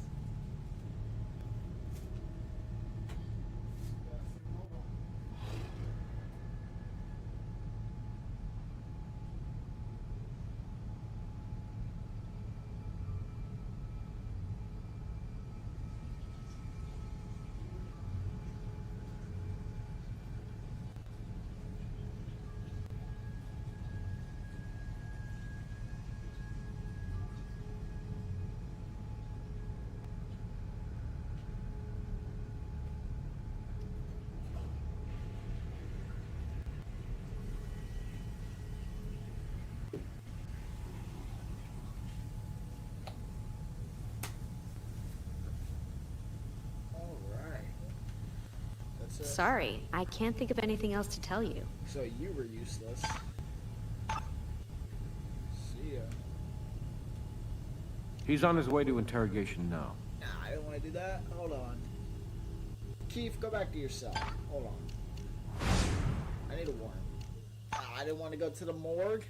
Sorry, I can't think of anything else to tell you. So you were useless. See ya. He's on his way to interrogation now. Nah, I don't want to do that. Hold on. Keith, go back to your cell. Hold on. I need a warrant. I didn't want to go to the morgue.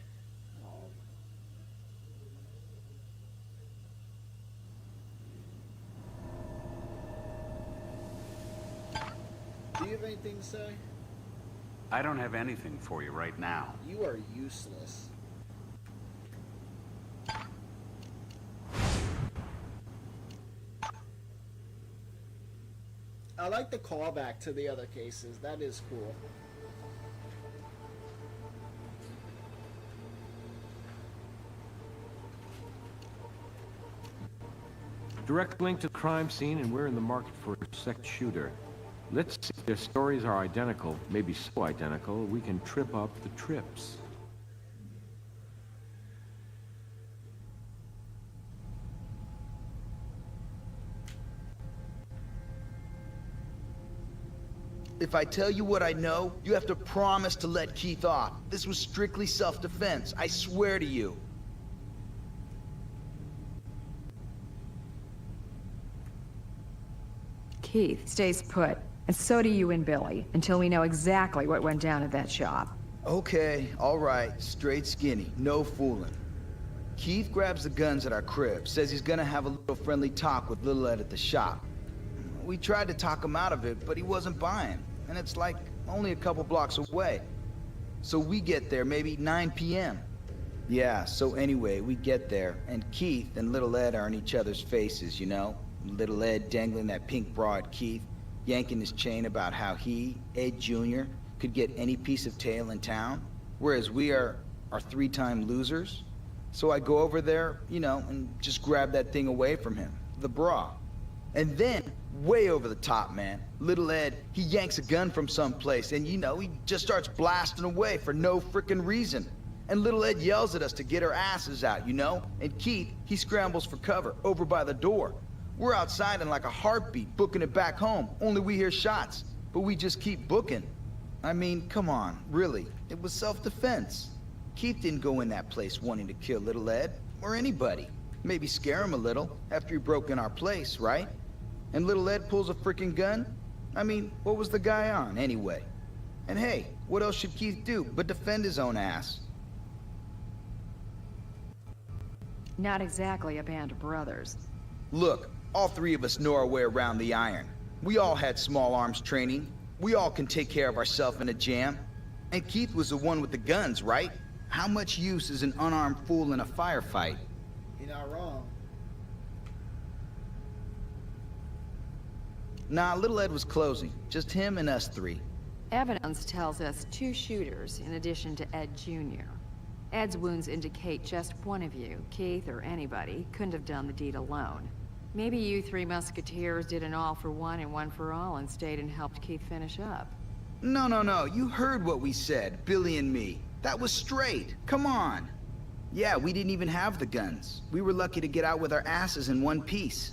Do you have anything to say? I don't have anything for you right now. You are useless. I like the callback to the other cases. That is cool. Direct link to the crime scene, and we're in the market for a second shooter. Let's see if their stories are identical, maybe so identical, we can trip up the trips. If I tell you what I know, you have to promise to let Keith off. This was strictly self-defense, I swear to you. Keith stays put, and so do you and Billy, until we know exactly what went down at that shop. Okay, all right, straight skinny, no fooling. Keith grabs the guns at our crib, says he's gonna have a little friendly talk with Little Ed at the shop. We tried to talk him out of it, but he wasn't buying, and it's like only a couple blocks away. So we get there maybe 9 p.m. Yeah, so anyway, we get there, and Keith and Little Ed are in each other's faces, you know? Little Ed dangling that pink bra at Keith, yanking his chain about how he, Ed Jr., could get any piece of tail in town, whereas we are 3-time losers. So I go over there, you know, and just grab that thing away from him, the bra. And then, way over the top, man, Little Ed, he yanks a gun from someplace, and you know, he just starts blasting away for no frickin' reason. And Little Ed yells at us to get our asses out, you know? And Keith, he scrambles for cover, over by the door. We're outside in like a heartbeat, booking it back home, only we hear shots. But we just keep booking. I mean, come on, really, it was self-defense. Keith didn't go in that place wanting to kill Little Ed, or anybody. Maybe scare him a little, after he broke in our place, right? And Little Ed pulls a freaking gun? I mean, what was the guy on, anyway? And hey, what else should Keith do but defend his own ass? Not exactly a band of brothers. Look, all 3 of us know our way around the iron. We all had small arms training. We all can take care of ourselves in a jam. And Keith was the one with the guns, right? How much use is an unarmed fool in a firefight? You're not wrong. Nah, Little Ed was closing. Just him and us 3. Evidence tells us 2 shooters in addition to Ed Jr. Ed's wounds indicate just one of you, Keith or anybody, couldn't have done the deed alone. Maybe you 3 musketeers did an all for one and one for all and stayed and helped Keith finish up. No. You heard what we said, Billy and me. That was straight. Come on. Yeah, we didn't even have the guns. We were lucky to get out with our asses in one piece.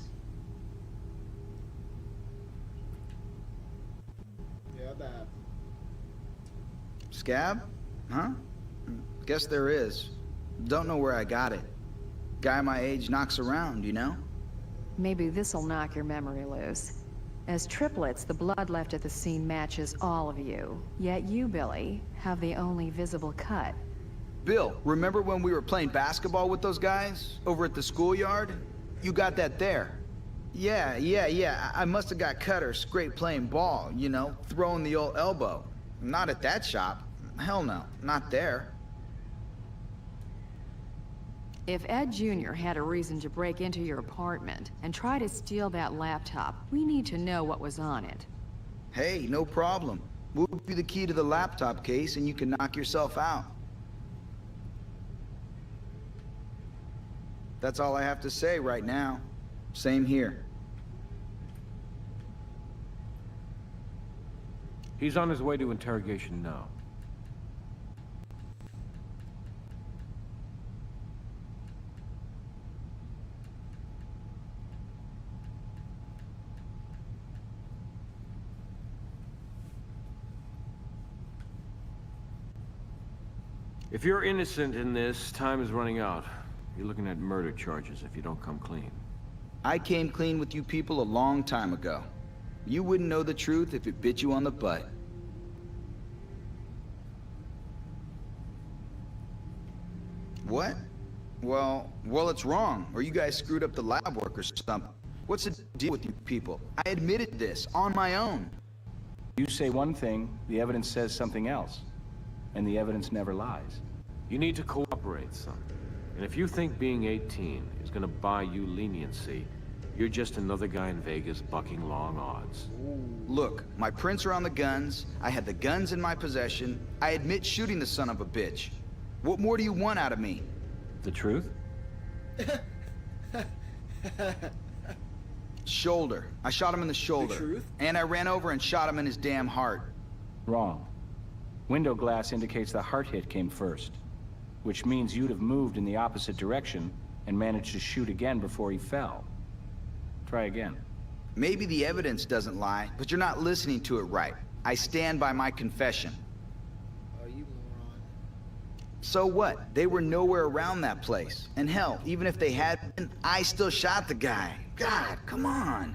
Yeah, that. Scab? Huh? Guess there is. Don't know where I got it. Guy my age knocks around, you know? Maybe this'll knock your memory loose. As triplets, the blood left at the scene matches all of you. Yet you, Billy, have the only visible cut. Bill, remember when we were playing basketball with those guys? Over at the schoolyard? You got that there. Yeah. I must have got cut or scraped playing ball, you know, throwing the old elbow. Not at that shop. Hell no, not there. If Ed Jr. had a reason to break into your apartment and try to steal that laptop, we need to know what was on it. Hey, no problem. We'll give you the key to the laptop case and you can knock yourself out. That's all I have to say right now. Same here. He's on his way to interrogation now. If you're innocent in this, time is running out. You're looking at murder charges if you don't come clean. I came clean with you people a long time ago. You wouldn't know the truth if it bit you on the butt. What? Well, it's wrong, or you guys screwed up the lab work or something. What's the deal with you people? I admitted this, on my own. You say one thing, the evidence says something else. And the evidence never lies. You need to cooperate, son. And if you think being 18 is gonna buy you leniency, you're just another guy in Vegas bucking long odds. Look, my prints are on the guns, I had the guns in my possession, I admit shooting the son of a bitch. What more do you want out of me? The truth? Shoulder. I shot him in the shoulder. The truth? And I ran over and shot him in his damn heart. Wrong. Window glass indicates the heart hit came first, which means you'd have moved in the opposite direction and managed to shoot again before he fell. Try again. Maybe the evidence doesn't lie, but you're not listening to it right. I stand by my confession. Oh, you moron. So what? They were nowhere around that place. And hell, even if they had been, I still shot the guy. God, come on.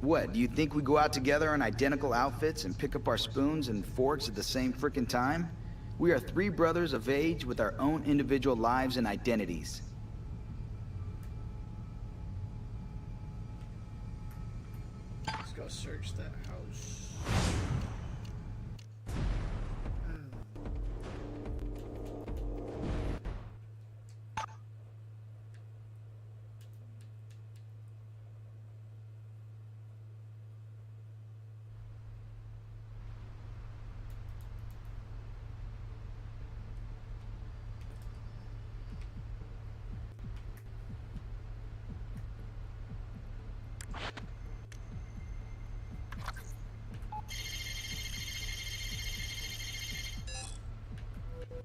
What, do you think we go out together in identical outfits and pick up our spoons and forks at the same frickin' time? We are three brothers of age with our own individual lives and identities. Let's go search that house.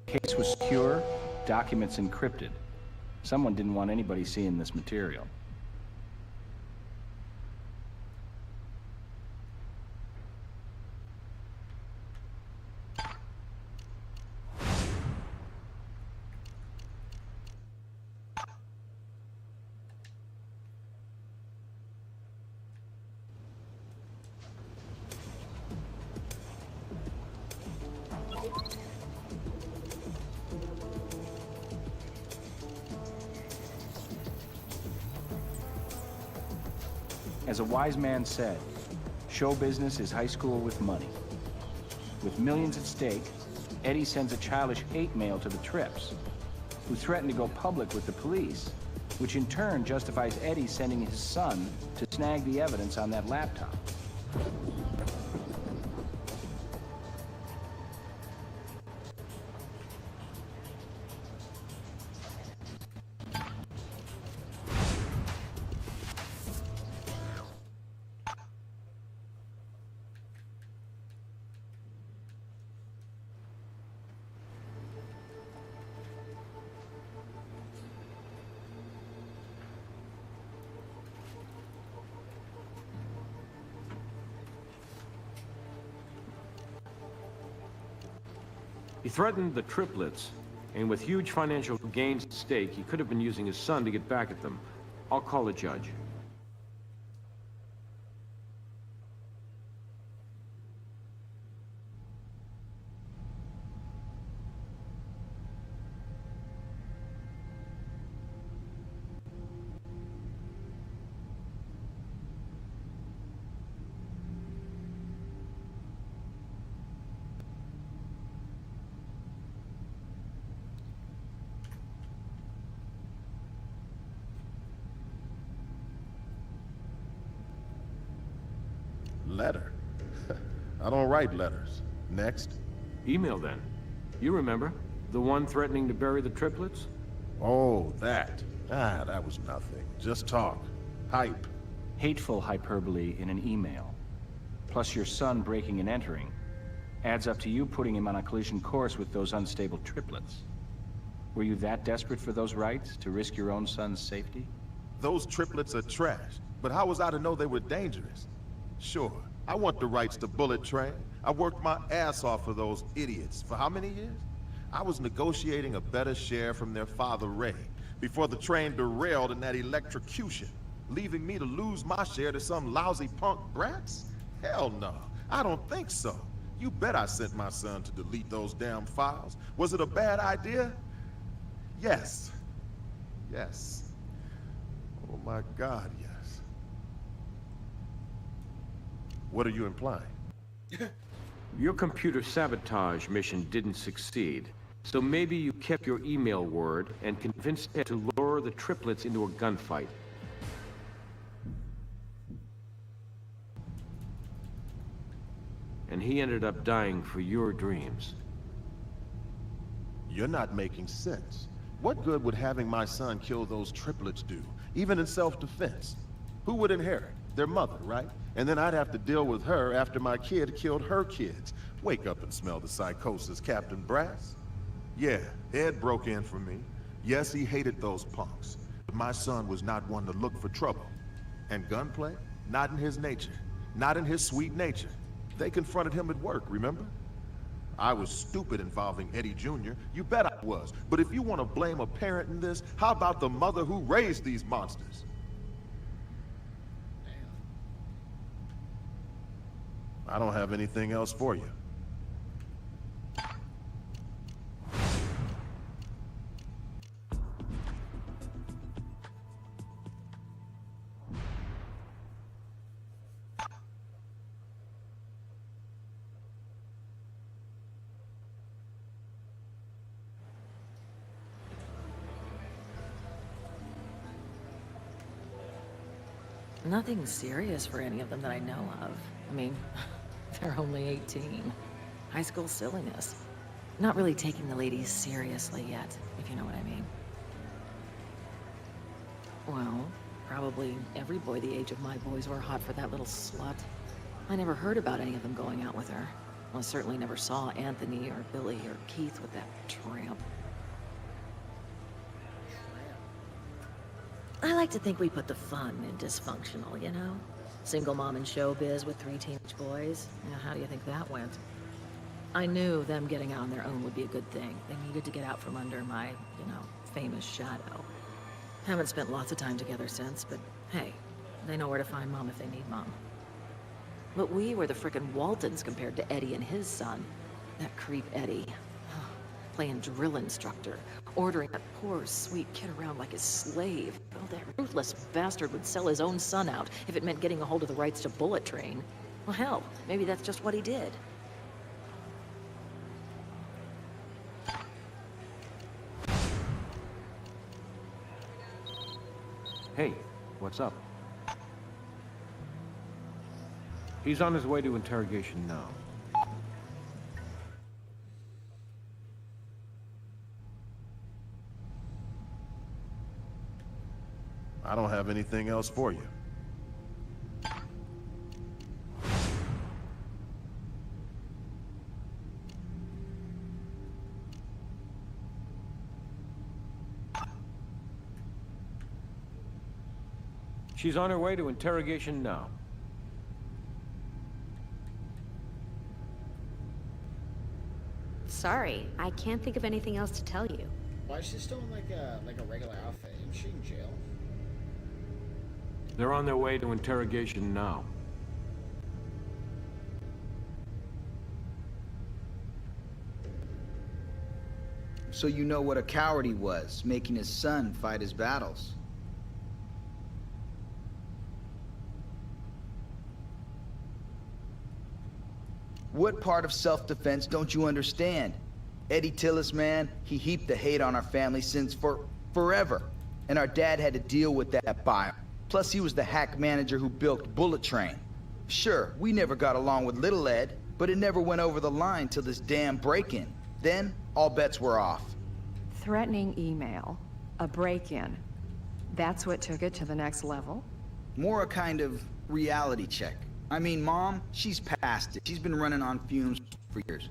Case was secure, documents encrypted. Someone didn't want anybody seeing this material. As a wise man said, show business is high school with money. With millions at stake, Eddie sends a childish hate mail to the Trips, who threaten to go public with the police, which in turn justifies Eddie sending his son to snag the evidence on that laptop. He threatened the triplets, and with huge financial gains at stake, he could have been using his son to get back at them. I'll call the judge. Letter? I don't write letters. Next. Email, then. You remember? The one threatening to bury the triplets? Oh, that. Ah, that was nothing. Just talk. Hype. Hateful hyperbole in an email. Plus your son breaking and entering. Adds up to you putting him on a collision course with those unstable triplets. Were you that desperate for those rights, to risk your own son's safety? Those triplets are trash. But how was I to know they were dangerous? Sure, I want the rights to Bullet Train. I worked my ass off for those idiots. For how many years? I was negotiating a better share from their father, Ray, before the train derailed in that electrocution, leaving me to lose my share to some lousy punk brats? Hell no, I don't think so. You bet I sent my son to delete those damn files. Was it a bad idea? Yes. Yes. Oh my God, yes. What are you implying? Your computer sabotage mission didn't succeed, so maybe you kept your email word and convinced Ed to lure the triplets into a gunfight. And he ended up dying for your dreams. You're not making sense. What good would having my son kill those triplets do, even in self-defense? Who would inherit? Their mother, right? And then I'd have to deal with her after my kid killed her kids. Wake up and smell the psychosis, Captain Brass. Yeah, Ed broke in for me. Yes, he hated those punks. But my son was not one to look for trouble. And gunplay? Not in his nature. Not in his sweet nature. They confronted him at work, remember? I was stupid involving Eddie Jr. You bet I was. But if you want to blame a parent in this, how about the mother who raised these monsters? I don't have anything else for you. Nothing serious for any of them that I know of. I mean, they're only 18. High school silliness. Not really taking the ladies seriously yet, if you know what I mean. Well, probably every boy the age of my boys were hot for that little slut. I never heard about any of them going out with her. Well, I certainly never saw Anthony or Billy or Keith with that tramp. I like to think we put the fun in dysfunctional, you know? Single mom in showbiz with 3 teenage boys. Yeah, how do you think that went? I knew them getting out on their own would be a good thing. They needed to get out from under my, you know, famous shadow. Haven't spent lots of time together since, but hey, they know where to find Mom if they need Mom. But we were the frickin' Waltons compared to Eddie and his son. That creep Eddie. Playing drill instructor, ordering that poor, sweet kid around like his slave. Oh, that ruthless bastard would sell his own son out if it meant getting a hold of the rights to Bullet Train. Well, hell, maybe that's just what he did. Hey, what's up? He's on his way to interrogation now. I don't have anything else for you. She's on her way to interrogation now. Sorry, I can't think of anything else to tell you. Why is she still in like a regular outfit? Is she in jail? They're on their way to interrogation now. So you know what a coward he was, making his son fight his battles. What part of self-defense don't you understand? Eddie Tillis, man, he heaped the hate on our family since forever. And our dad had to deal with that by him. Plus, he was the hack manager who built Bullet Train. Sure, we never got along with Little Ed, but it never went over the line till this damn break-in. Then, all bets were off. Threatening email, a break-in. That's what took it to the next level? More a kind of reality check. I mean, Mom, she's past it. She's been running on fumes for years.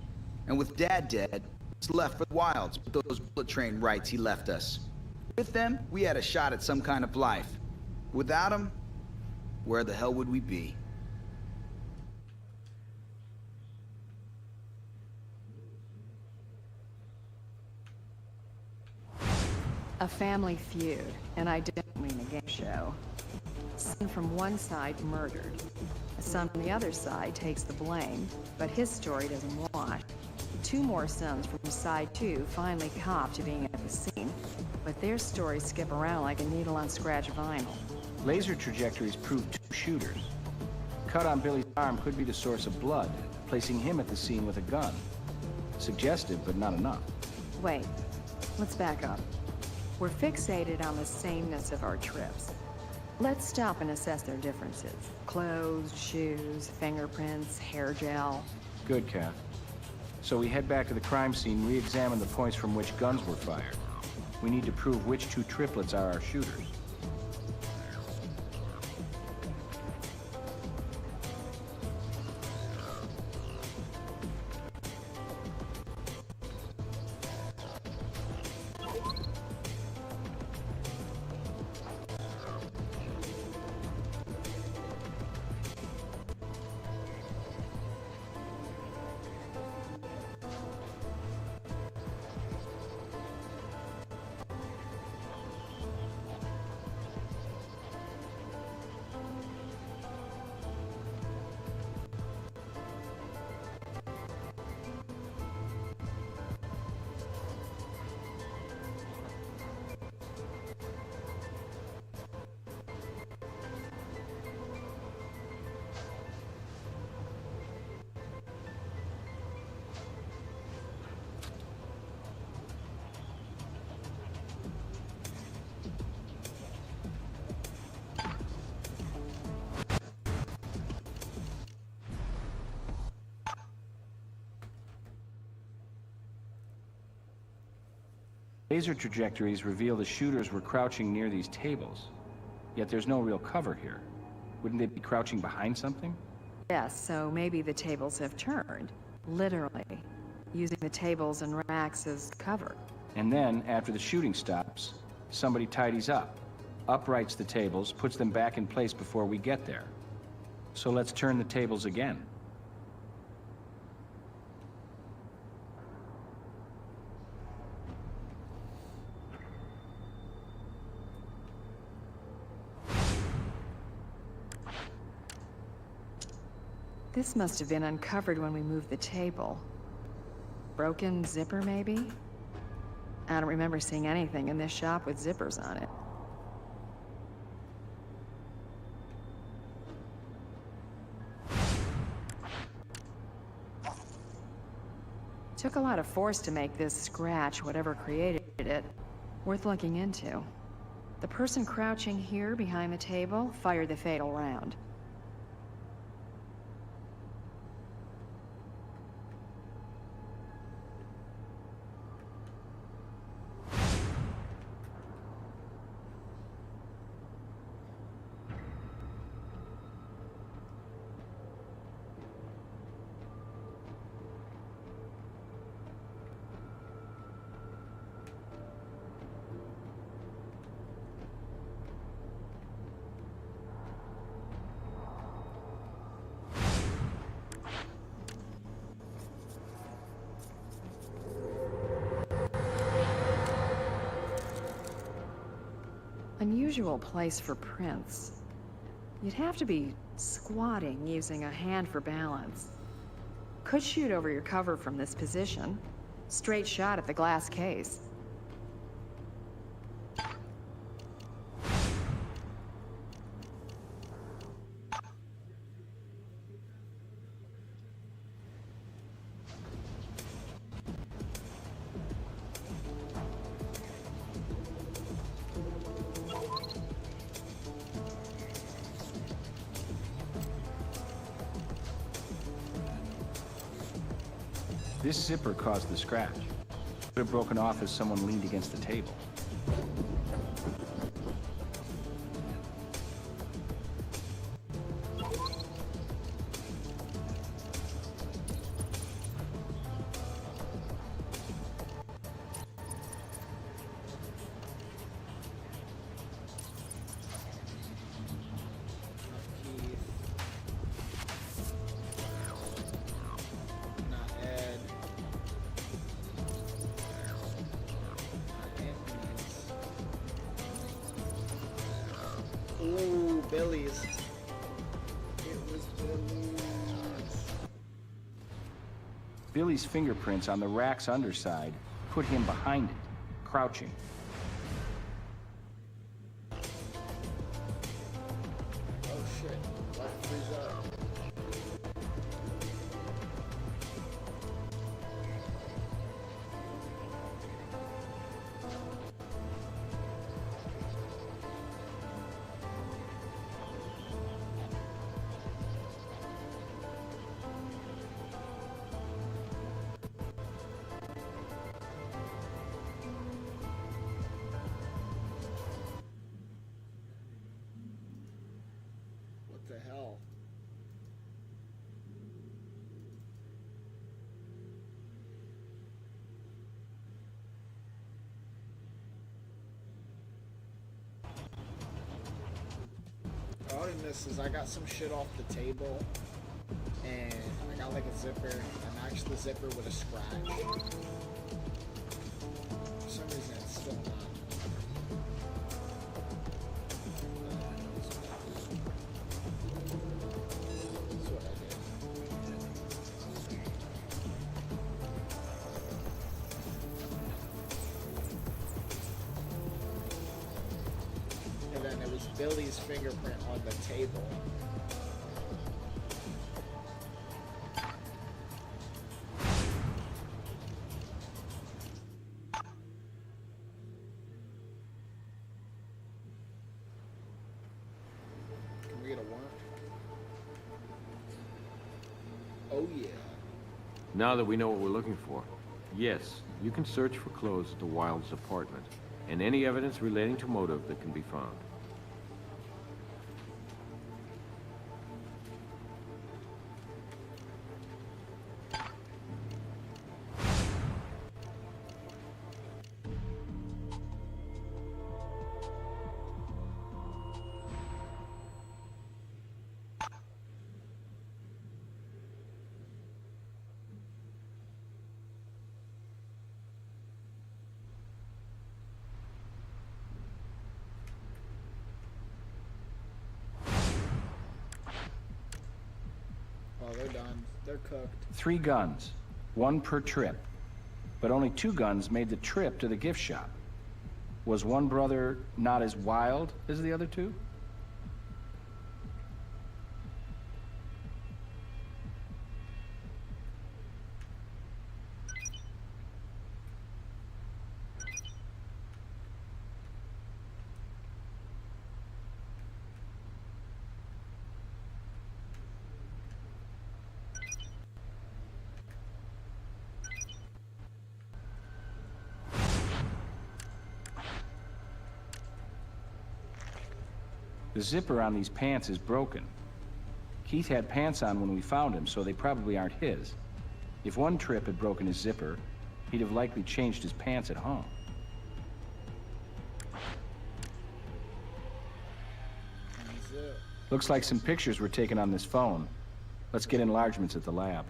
And with Dad dead, it's left for the wilds with those Bullet Train rights he left us. With them, we had a shot at some kind of life. Without him, where the hell would we be? A family feud, and I didn't mean a game show. Son from one side murdered. A son from the other side takes the blame, but his story doesn't wash. Two more sons from side two finally cop to being at the scene, but their stories skip around like a needle on scratch vinyl. Laser trajectories prove two shooters. Cut on Billy's arm could be the source of blood, placing him at the scene with a gun. Suggestive, but not enough. Wait, let's back up. We're fixated on the sameness of our trips. Let's stop and assess their differences. Clothes, shoes, fingerprints, hair gel. Good, Kath. So we head back to the crime scene, re-examine the points from which guns were fired. We need to prove which two triplets are our shooters. Laser trajectories reveal the shooters were crouching near these tables. Yet there's no real cover here. Wouldn't they be crouching behind something? Yes, so maybe the tables have turned. Literally. Using the tables and racks as cover. And then, after the shooting stops, somebody tidies up. Uprights the tables, puts them back in place before we get there. So let's turn the tables again. This must have been uncovered when we moved the table. Broken zipper, maybe? I don't remember seeing anything in this shop with zippers on it. Took a lot of force to make this scratch, whatever created it, worth looking into. The person crouching here behind the table fired the fatal round. Unusual place for prints. You'd have to be squatting using a hand for balance. Could shoot over your cover from this position. Straight shot at the glass case. This zipper caused the scratch. Could have broken off as someone leaned against the table. Ooh, Billy's. It was Billy's. Billy's fingerprints on the rack's underside put him behind it, crouching. Oh shit. Left freeze up. What the hell? All I missed is I got some shit off the table and I got like a zipper and matched the zipper with a scratch. For some reason it's still not. That's what I did. And then it was Billy's fingerprint on the table. Can we get a warrant? Oh yeah. Now that we know what we're looking for, yes, you can search for clothes at the Wilds' apartment, and any evidence relating to motive that can be found. Oh, they're done. They're cooked. 3 guns, 1 per trip. But only 2 guns made the trip to the gift shop. Was one brother not as wild as the other 2? The zipper on these pants is broken. Keith had pants on when we found him, so they probably aren't his. If one trip had broken his zipper, he'd have likely changed his pants at home. Looks like some pictures were taken on this phone. Let's get enlargements at the lab.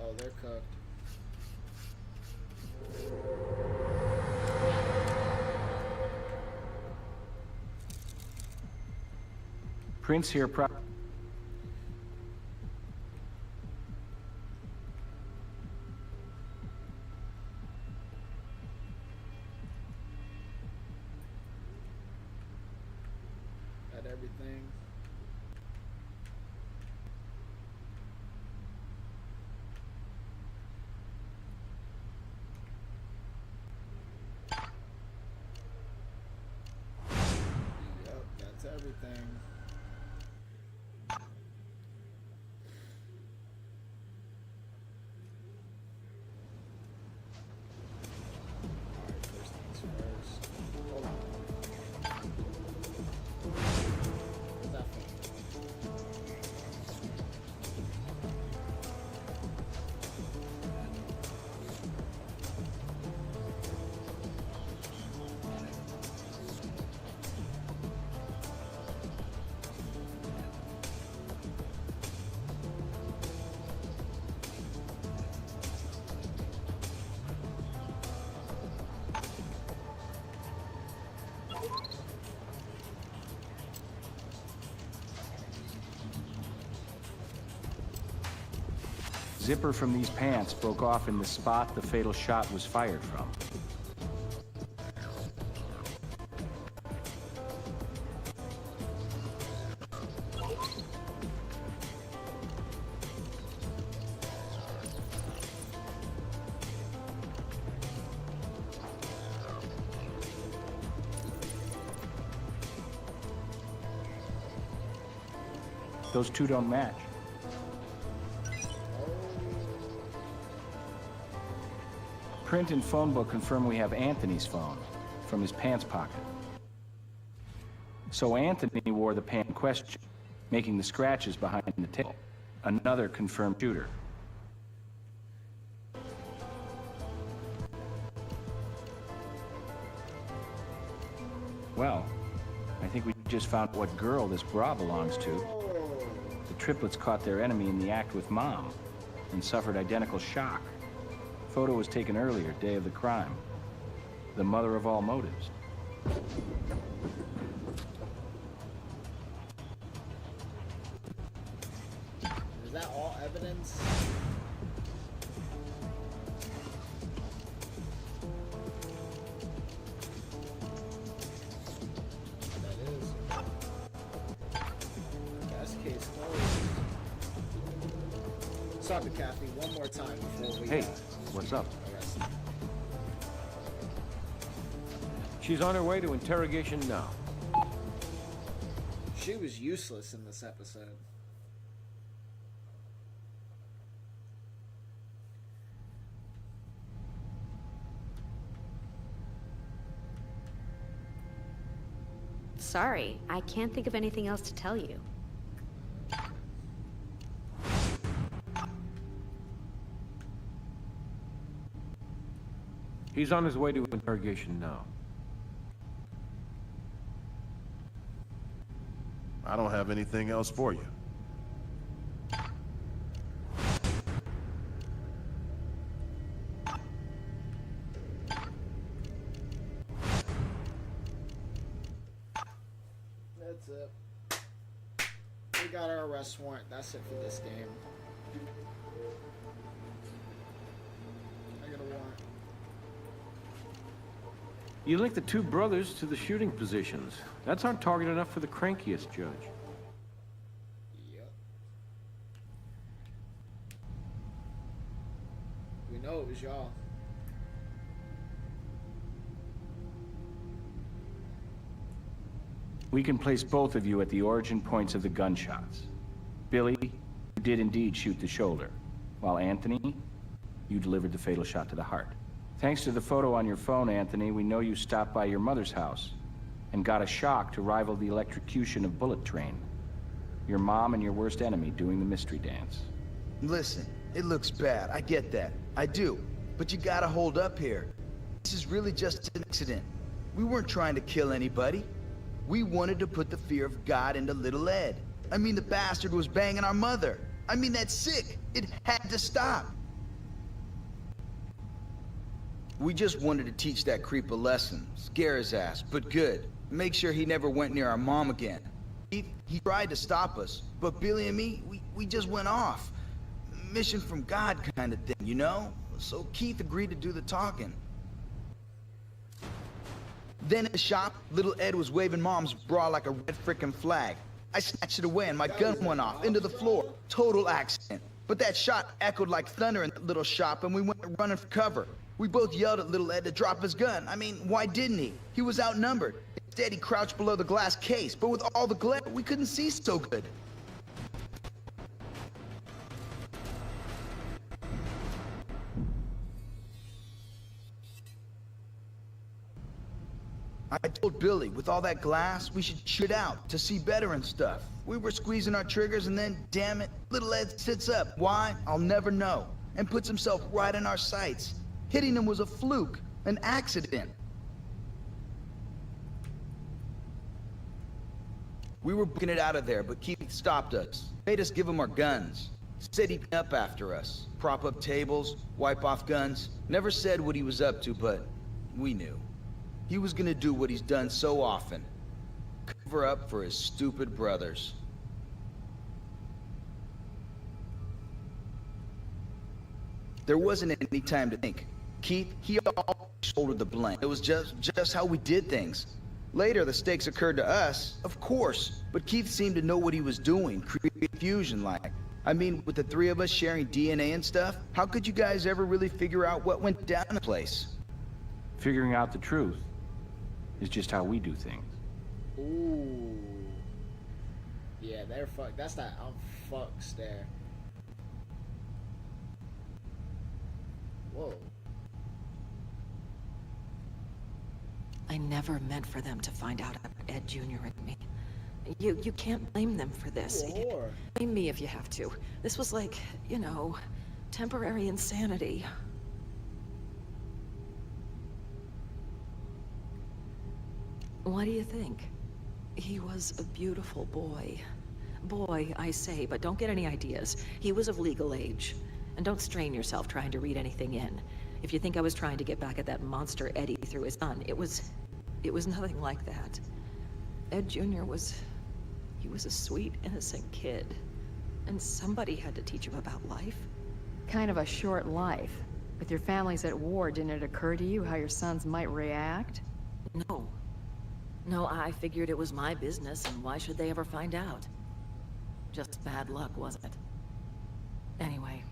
Oh, they're cooked. Prince here At everything. Yep, that's everything. Alright, first things first. Hold on. Where's that phone? Zipper from these pants broke off in the spot the fatal shot was fired from. Those two don't match. Print and phone book confirm we have Anthony's phone from his pants pocket. So Anthony wore the pant in question, making the scratches behind the table. Another confirmed shooter. Well, I think we just found what girl this bra belongs to. The triplets caught their enemy in the act with Mom and suffered identical shock. Photo was taken earlier, day of the crime. The mother of all motives. Is that all evidence? That is. Guess case closed. Sorry, Kathy, one more time before we. Hey, what's up? Arrest. She's on her way to interrogation now. She was useless in this episode. Sorry, I can't think of anything else to tell you. He's on his way to interrogation now. I don't have anything else for you. That's it. We got our arrest warrant. That's it for this game. I got a warrant. You linked the two brothers to the shooting positions. That's on target enough for the crankiest judge. Yep. We know it was y'all. We can place both of you at the origin points of the gunshots. Billy, you did indeed shoot the shoulder, while Anthony, you delivered the fatal shot to the heart. Thanks to the photo on your phone, Anthony, we know you stopped by your mother's house and got a shock to rival the electrocution of Bullet Train. Your mom and your worst enemy doing the mystery dance. Listen, it looks bad. I get that. I do. But you gotta hold up here. This is really just an accident. We weren't trying to kill anybody. We wanted to put the fear of God into little Ed. I mean, the bastard was banging our mother. I mean, that's sick. It had to stop. We just wanted to teach that creep a lesson. Scare his ass, but good. Make sure he never went near our mom again. He tried to stop us, but Billy and me, we just went off. Mission from God kind of thing, you know? So Keith agreed to do the talking. Then in the shop, little Ed was waving Mom's bra like a red frickin' flag. I snatched it away and my gun went off into the floor. Total accident. But that shot echoed like thunder in the little shop and we went running for cover. We both yelled at little Ed to drop his gun. I mean, why didn't he? He was outnumbered. Instead, he crouched below the glass case, but with all the glare, we couldn't see so good. I told Billy, with all that glass, we should shoot out to see better and stuff. We were squeezing our triggers and then, damn it, little Ed sits up. Why? I'll never know. And puts himself right in our sights. Hitting him was a fluke, an accident. We were booking it out of there, but Keith stopped us. Made us give him our guns. Said he'd be up after us. Prop up tables, wipe off guns. Never said what he was up to, but we knew. He was gonna do what he's done so often. Cover up for his stupid brothers. There wasn't any time to think. Keith, he all shouldered the blame. It was just how we did things. Later, the stakes occurred to us, of course, but Keith seemed to know what he was doing, creating fusion like. I mean, with the three of us sharing DNA and stuff, how could you guys ever really figure out what went down in the place? Figuring out the truth is just how we do things. Ooh. Yeah, they're fucked. That's that I'm fucked stare. Whoa. I never meant for them to find out about Ed Jr. and me. You can't blame them for this. Blame me if you have to. This was like, you know, temporary insanity. What do you think? He was a beautiful boy. Boy, I say, but don't get any ideas. He was of legal age. And don't strain yourself trying to read anything in. If you think I was trying to get back at that monster Eddie through his son, it was nothing like that. Ed Jr. he was a sweet, innocent kid. And somebody had to teach him about life. Kind of a short life. With your families at war, didn't it occur to you how your sons might react? No. No, I figured it was my business, and why should they ever find out? Just bad luck, wasn't it? Anyway,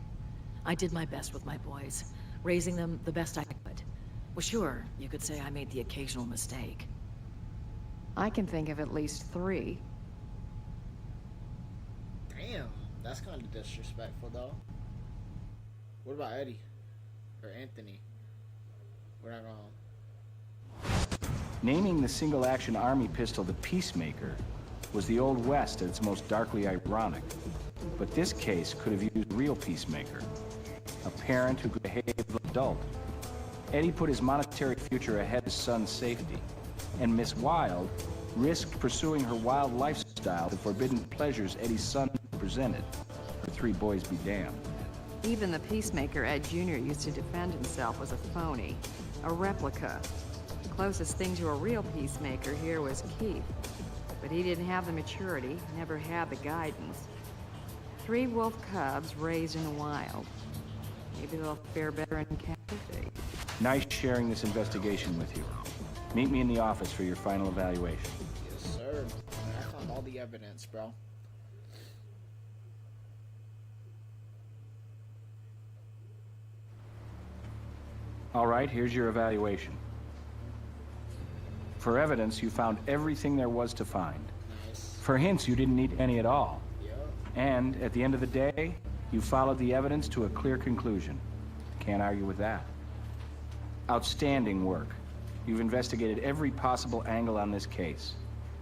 I did my best with my boys, raising them the best I could. Well, sure, you could say I made the occasional mistake. I can think of at least 3. Damn, that's kind of disrespectful, though. What about Eddie? Or Anthony? We're not wrong. Naming the single-action army pistol the Peacemaker was the Old West at its most darkly ironic. But this case could have used a real peacemaker. A parent who could behave like an adult. Eddie put his monetary future ahead of his son's safety. And Miss Wilde risked pursuing her wild lifestyle, the forbidden pleasures Eddie's son presented. Her 3 boys be damned. Even the Peacemaker Ed Jr. used to defend himself was a phony. A replica. The closest thing to a real Peacemaker here was Keith. But he didn't have the maturity, never had the guidance. 3 wolf cubs raised in the wild. Maybe they'll fare better in captivity. Nice sharing this investigation with you. Meet me in the office for your final evaluation. Yes, sir. I found all the evidence, bro. All right, here's your evaluation. For evidence, you found everything there was to find. Nice. For hints, you didn't need any at all. Yep. And at the end of the day, you followed the evidence to a clear conclusion. Can't argue with that. Outstanding work. You've investigated every possible angle on this case.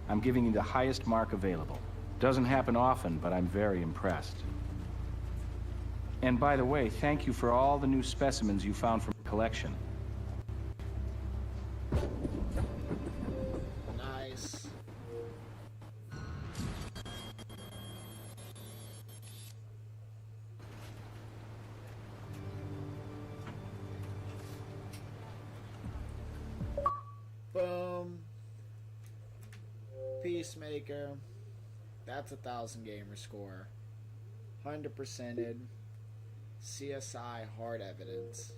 I'm giving you the highest mark available. Doesn't happen often, but I'm very impressed. And by the way, thank you for all the new specimens you found from the collection. Nice. Boom. Peacemaker. That's 1,000 gamer score. 100%ed. CSI hard evidence.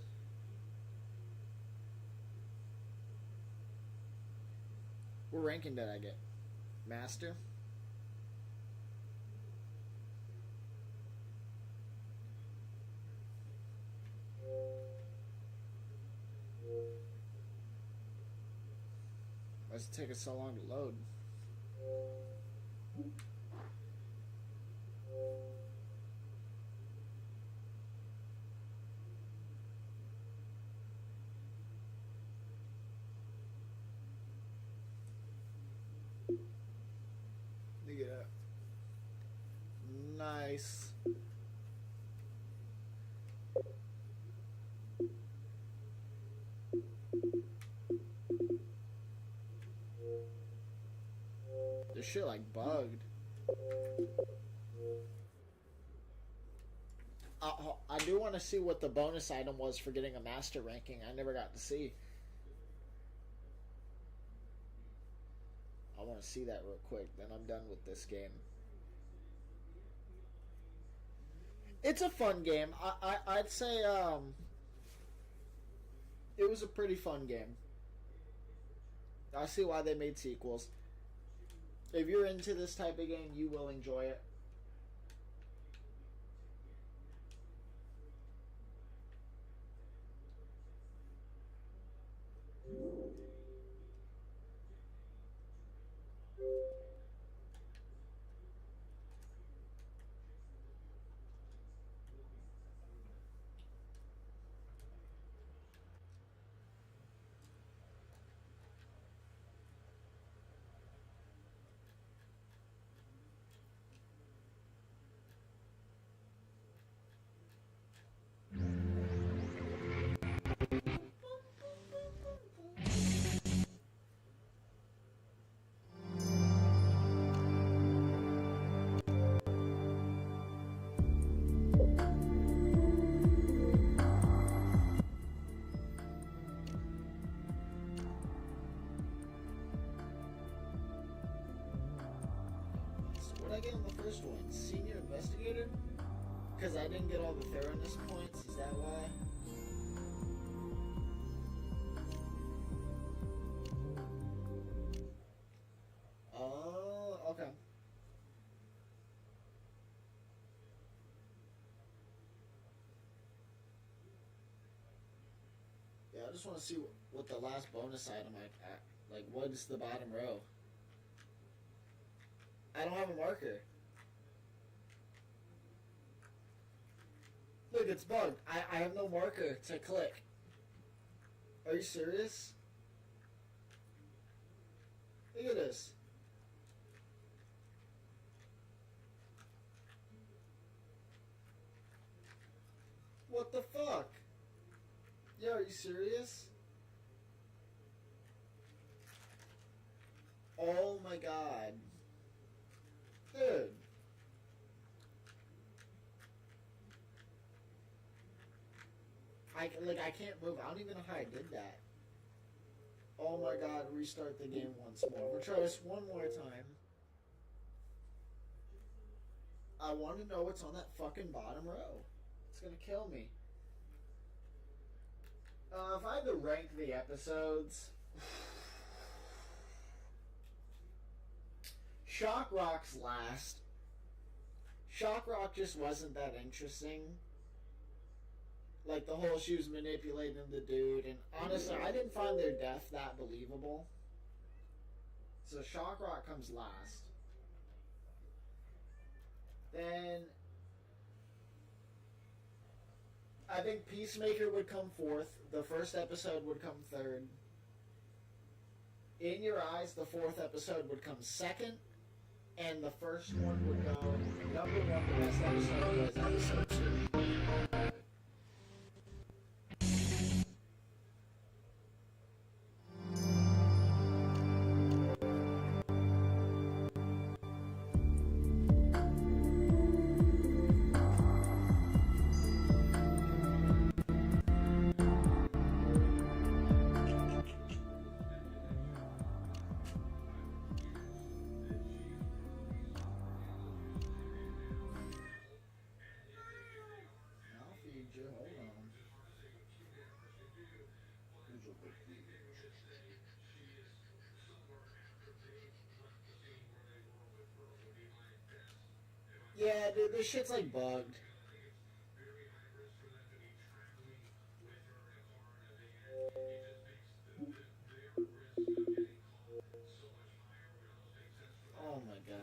What ranking did I get? Master? Why does it take us so long to load? Look at that. Nice. This shit like bugged. I do want to see what the bonus item was for getting a master ranking. I never got to see. I want to see that real quick. Then I'm done with this game. It's a fun game. I'd say it was a pretty fun game. I see why they made sequels. If you're into this type of game, you will enjoy it. What I get on the first one? Senior investigator? Because I didn't get all the thoroughness points, is that why? Oh, okay. Yeah, I just want to see what the last bonus item like. What is the bottom row? I don't have a marker. Look, it's bugged. I have no marker to click. Are you serious? Look at this. What the fuck? Yeah, are you serious? Oh my god. Dude. I can't move. I don't even know how I did that. Oh my god, restart the game once more. We'll try this one more time. I want to know what's on that fucking bottom row. It's gonna kill me. If I had to rank the episodes... Shock Rock's last. Shock Rock just wasn't that interesting. Like the whole she was manipulating the dude, and honestly, I didn't find their death that believable. So Shock Rock comes last. Then I think Peacemaker would come fourth. The first episode would come third. In Your Eyes, the fourth episode would come second. And the first one would go number one. The best episode was episode 2. Yeah, dude, this shit's like bugged. Oh my god.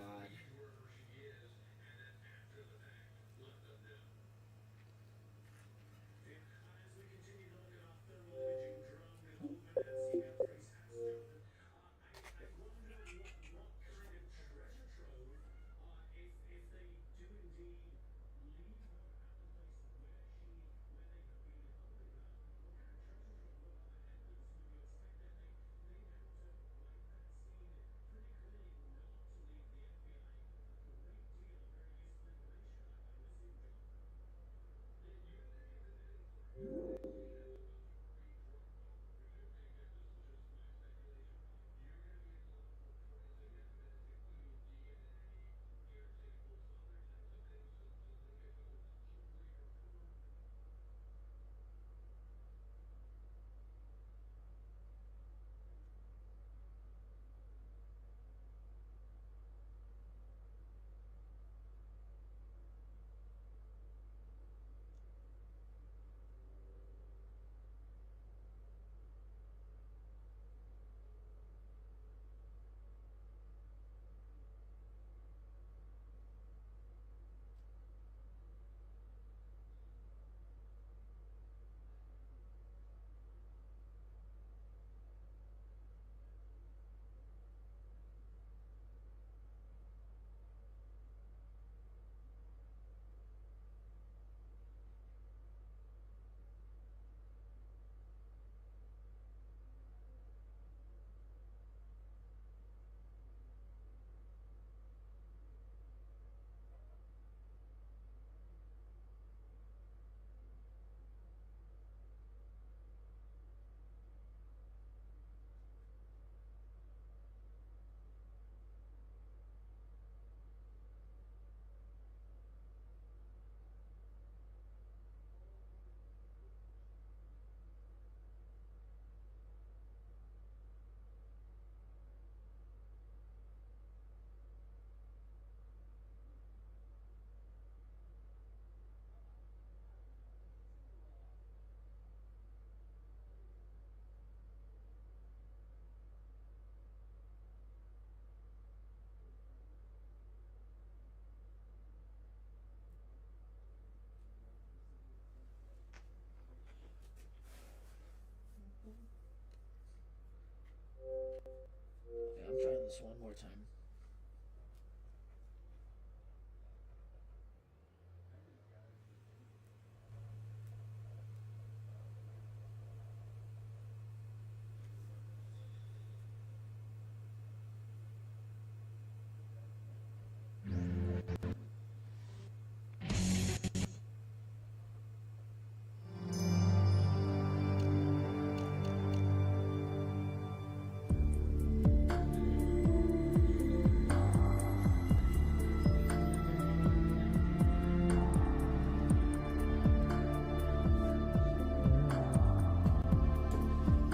Yeah, I'm trying this one more time.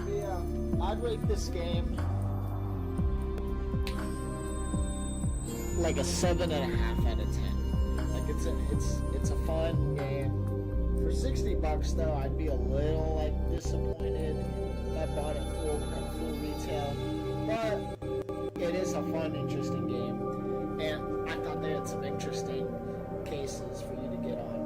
Yeah, I'd rate this game like a 7.5 out of 10. Like it's a fun game. For $60 though, I'd be a little like disappointed if I bought it full retail. But it is a fun, interesting game, and I thought they had some interesting cases for you to get on.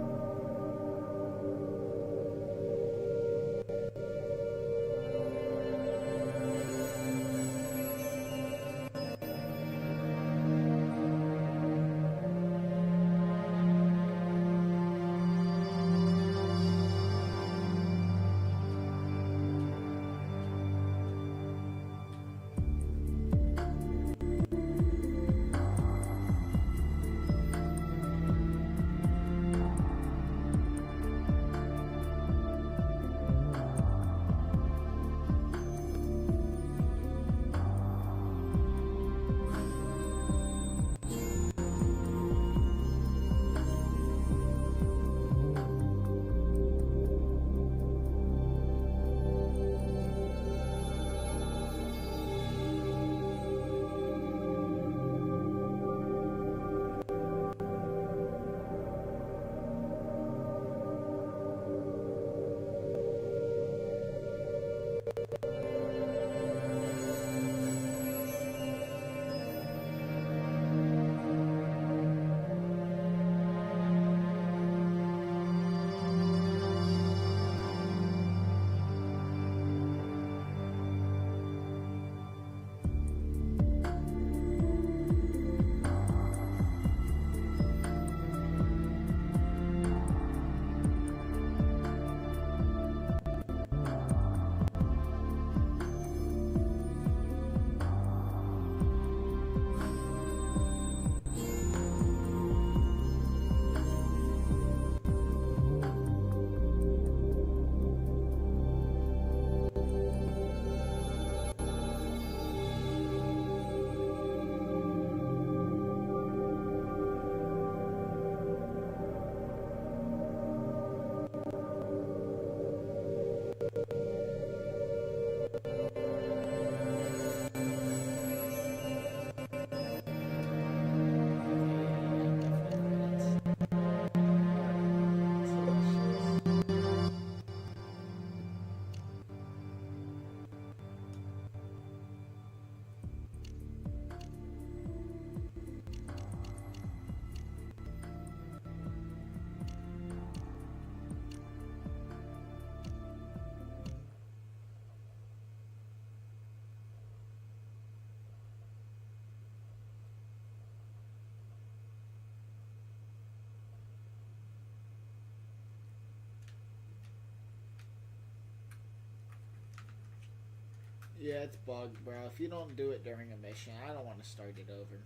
Yeah, it's bugged, bro. If you don't do it during a mission, I don't want to start it over.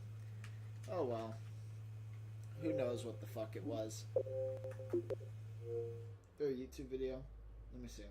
Oh well. Who knows what the fuck it was. Their YouTube video. Let me see.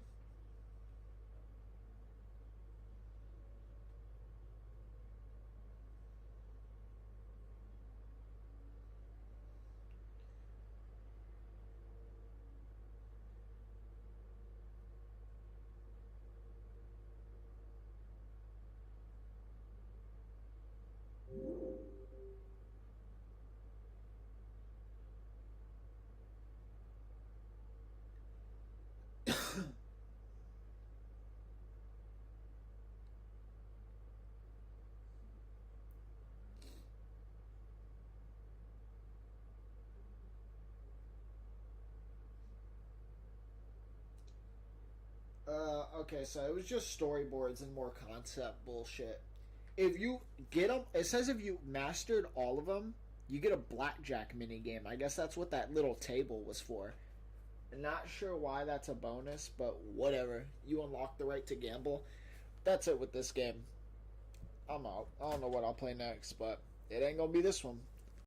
Okay, so it was just storyboards and more concept bullshit. If you get them, it says if you mastered all of them, you get a blackjack mini game. I guess that's what that little table was for. Not sure why that's a bonus, but whatever. You unlock the right to gamble. That's it with this game. I'm out. I don't know what I'll play next, but it ain't gonna be this one.